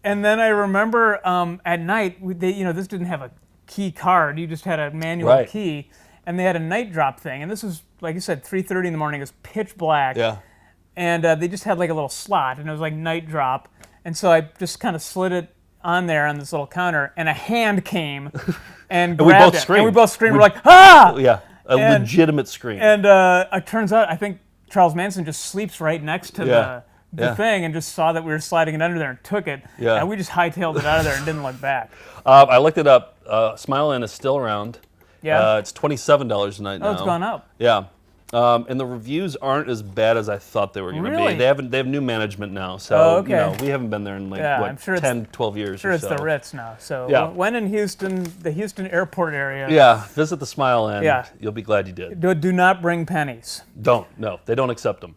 and then I remember at night this didn't have a key card. You just had a manual key. And they had a night drop thing, and this was, like you said, 3:30 in the morning. It was pitch black. Yeah. And they just had like a little slot, and it was like night drop. And so I just kind of slid it on there on this little counter, and a hand came and grabbed we both it. screamed. And we both screamed. We're like, ah! Yeah, legitimate scream. And it turns out, I think Charles Manson just sleeps right next to the thing, and just saw that we were sliding it under there and took it. Yeah. And we just hightailed it out of there and didn't look back. I looked it up. Smile In is still around. Yeah. It's $27 a night now. Oh, it's gone up. Yeah. And the reviews aren't as bad as I thought they were going to Really? be. They have new management now, so okay. we haven't been there in I'm sure 10, 12 years I'm sure or it's so. the Ritz now. So when in Houston, the Houston airport area. Yeah, visit the Smile Inn. Yeah. You'll be glad you did. Do not bring pennies. No, they don't accept them.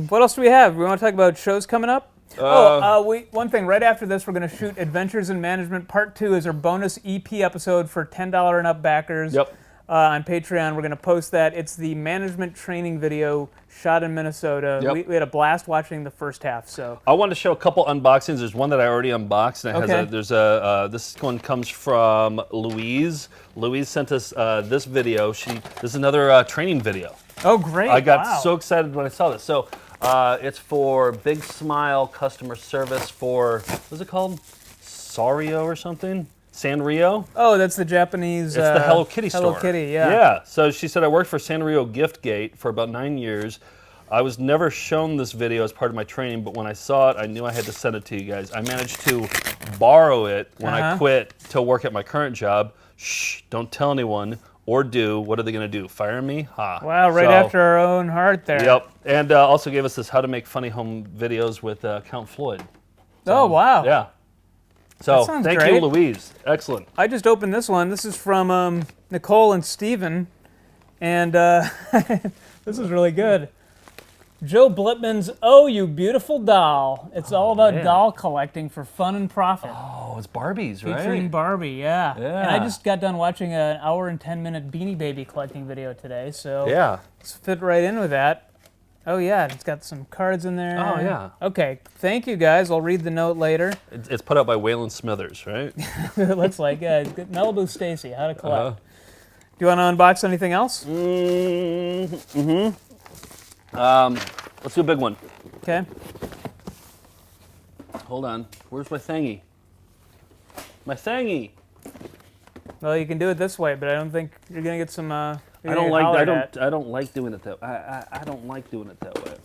What else do we have? We want to talk about shows coming up? One thing, right after this, we're going to shoot Adventures in Management Part 2 as our bonus EP episode for $10 and up backers. Yep. On Patreon. We're going to post that. It's the management training video shot in Minnesota. Yep. We had a blast watching the first half. So I wanted to show a couple unboxings. There's one that I already unboxed, and this one comes from Louise. Louise sent us this video. This is another training video. Oh, great! I got so excited when I saw this. So it's for Big Smile customer service for what's it called? Sanrio or something. Sanrio. Oh, that's the Japanese. It's the Hello Kitty store. Hello Kitty, yeah. Yeah. So she said I worked for Sanrio Giftgate for about 9 years. I was never shown this video as part of my training, but when I saw it, I knew I had to send it to you guys. I managed to borrow it when I quit to work at my current job. Shh! Don't tell anyone. Or do. What are they going to do? Fire me? Ha. Wow, right after our own heart there. Yep. And also gave us this how to make funny home videos with Count Floyd. So, oh, wow. Yeah. So thank great. you, Louise. Excellent. I just opened this one. This is from Nicole and Steven. And this is really good. Joe Blipman's Oh, You Beautiful Doll. It's all about doll collecting for fun and profit. Oh, it's Barbies, right? Featuring Barbie, yeah. Yeah. And I just got done watching an hour and 10-minute Beanie Baby collecting video today, so it's fit right in with that. Oh, yeah, it's got some cards in there. Oh, yeah. Okay, thank you, guys. I'll read the note later. It's put out by Waylon Smithers, right? It looks like, Malibu Stacy, How to Collect. Do you want to unbox anything else? Let's do a big one. Okay. Hold on. Where's my thingy? My thingy. Well, you can do it this way, but I don't think you're gonna get some. I don't like doing it that. I don't like doing it that way.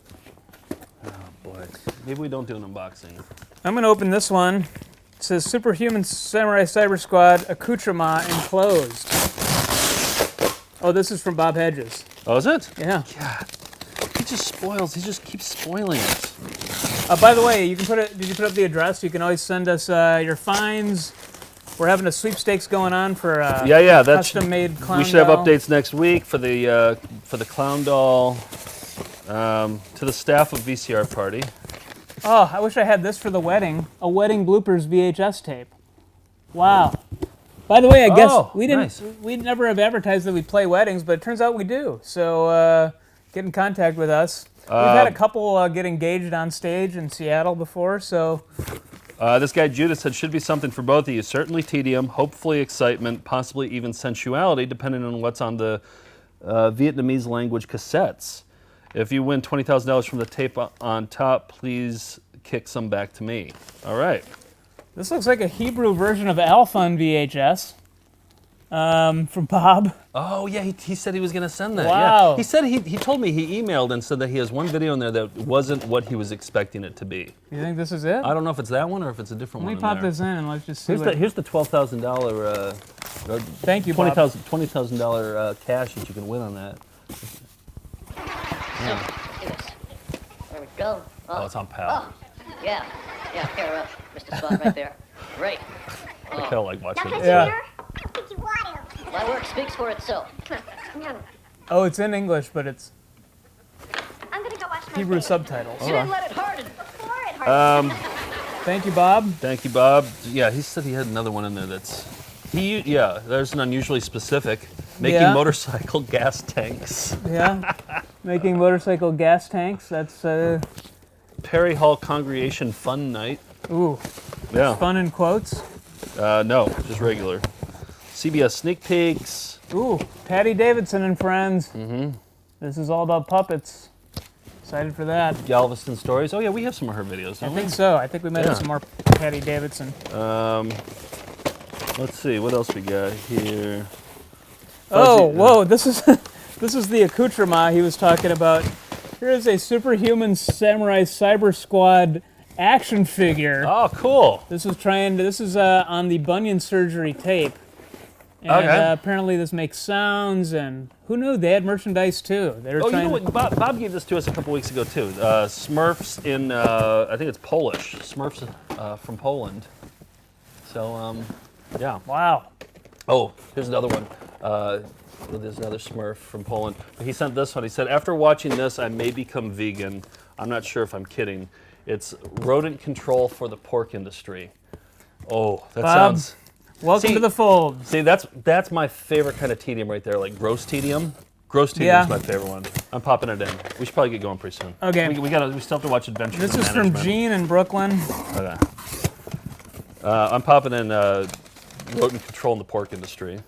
Oh boy. Maybe we don't do an unboxing. I'm gonna open this one. It says Superhuman Samurai Cyber Squad accoutrement enclosed. Oh, this is from Bob Hedges. Oh, is it? Yeah. God. He just keeps spoiling it. By the way, you can put it. Did you put up the address? You can always send us your finds. We're having a sweepstakes going on for that's custom-made clown We should have doll. updates next week for the clown doll. To the staff of VCR Party. Oh, I wish I had this for the wedding. A wedding bloopers VHS tape. Wow. By the way, I guess we didn't. Nice. We'd never have advertised that we play weddings, but it turns out we do. So get in contact with us. We've had a couple get engaged on stage in Seattle before, so. This guy Judas said should be something for both of you. Certainly tedium, hopefully excitement, possibly even sensuality, depending on what's on the Vietnamese language cassettes. If you win $20,000 from the tape on top, please kick some back to me. All right. This looks like a Hebrew version of Alpha on VHS. From Bob. Oh yeah, he said he was going to send that. Wow. Yeah. He said he told me he emailed and said that he has one video in there that wasn't what he was expecting it to be. You think this is it? I don't know if it's that one or if it's a different one. Let me pop this in and let's just see. Here's the $12,000. Thank you, Bob. $20,000 cash that you can win on that. Yeah. There we go. Oh, it's on PAL. Oh, yeah. Yeah, here, Mr. Spot right there. Great. I kind of like watching it. Yeah. My work speaks for itself. Oh, it's in English, but it's I'm gonna go wash my Hebrew face. subtitles. You didn't let it harden. Before it hurts. Thank you, Bob. Thank you, Bob. Yeah, he said he had another one in there that's... there's an unusually specific. Making motorcycle gas tanks. Yeah. Making motorcycle gas tanks. That's... Perry Hall Congregation Fun Night. Ooh. Yeah. Fun in quotes? No, just regular. CBS sneak peeks. Ooh, Patty Davidson and Friends. Mm-hmm. This is all about puppets. Excited for that. Galveston Stories. Oh yeah, we have some of her videos, don't I we? think so. I think we might have some more Patty Davidson. Let's see, what else we got here? Oh, whoa, this is this is the accoutrement he was talking about. Here is a Superhuman Samurai Cyber Squad action figure. Oh, cool. This is on the bunion surgery tape. And apparently this makes sounds, and who knew they had merchandise too. They were you know what? Bob gave this to us a couple weeks ago too. Smurfs in, I think it's Polish. Smurfs from Poland. So, yeah. Wow. Oh, here's another one. There's another Smurf from Poland. But he sent this one. He said, after watching this, I may become vegan. I'm not sure if I'm kidding. It's rodent control for the pork industry. Oh, that sounds... Welcome to the fold. See, that's my favorite kind of tedium right there, like gross tedium. Gross tedium is my favorite one. I'm popping it in. We should probably get going pretty soon. Okay. We still have to watch Adventures This in is Management. from Gene in Brooklyn. Okay. I'm popping in rodent control in the pork industry.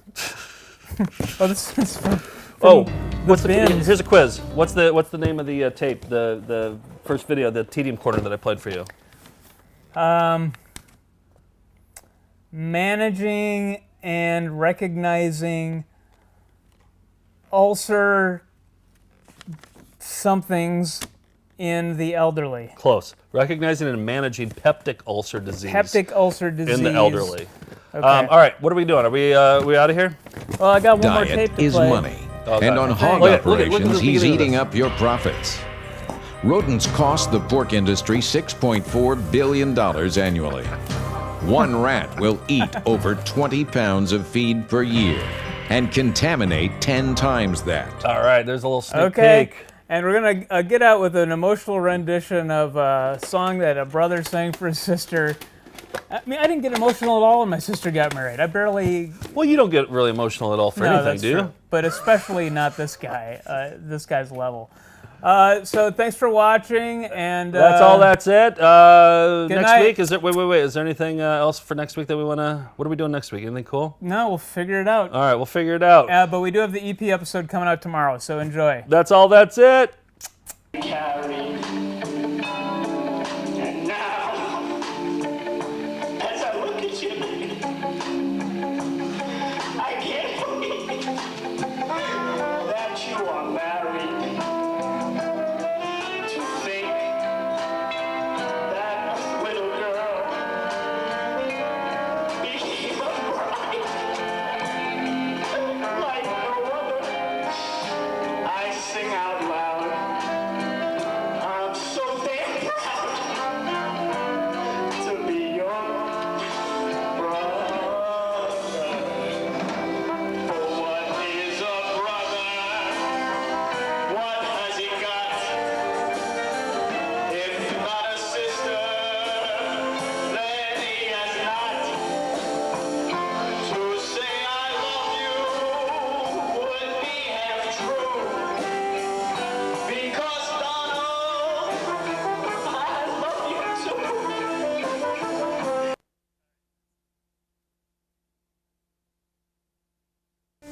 Oh, this is from here's a quiz. What's the name of the tape? The first video, the tedium corner that I played for you. Managing and recognizing ulcer somethings in the elderly. Close. Recognizing and managing peptic ulcer disease. Peptic ulcer disease. In the elderly. Okay. All right, what are we doing? Are we out of here? Well, I got one more Diet tape to is play. money. Oh, and God. on hog Look at operations, the he's beginning of eating this. up your profits. Rodents cost the pork industry $6.4 billion annually. One rat will eat over 20 pounds of feed per year and contaminate 10 times that. All right, there's a little sneak Okay, peek. and we're gonna get out with an emotional rendition of a song that a brother sang for his sister. I mean, I didn't get emotional at all when my sister got married. I barely... Well, you don't get really emotional at all for anything, that's do you? true. But especially not this guy, this guy's level. So thanks for watching, and... That's all, that's it. Next night. week, is there, wait, is there anything else for next week that we want to... What are we doing next week? Anything cool? No, we'll figure it out. All right, we'll figure it out. But we do have the EP episode coming out tomorrow, so enjoy. That's all, that's it. Carry. And now, as I look at you, I can't believe that you are married. To think that little girl became a bride like no other. I sing out loud. I'm so damn proud to be your brother. For what is a brother? What has he got? If not a sister, then he has not. To say I love you would be half true. Because Donald, I love you too.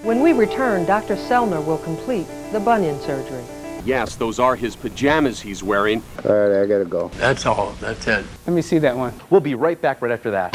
When we return, Dr. Sellner will complete the bunion surgery. Yes, those are his pajamas he's wearing. All right, I gotta go. That's all. That's it. Let me see that one. We'll be right back right after that.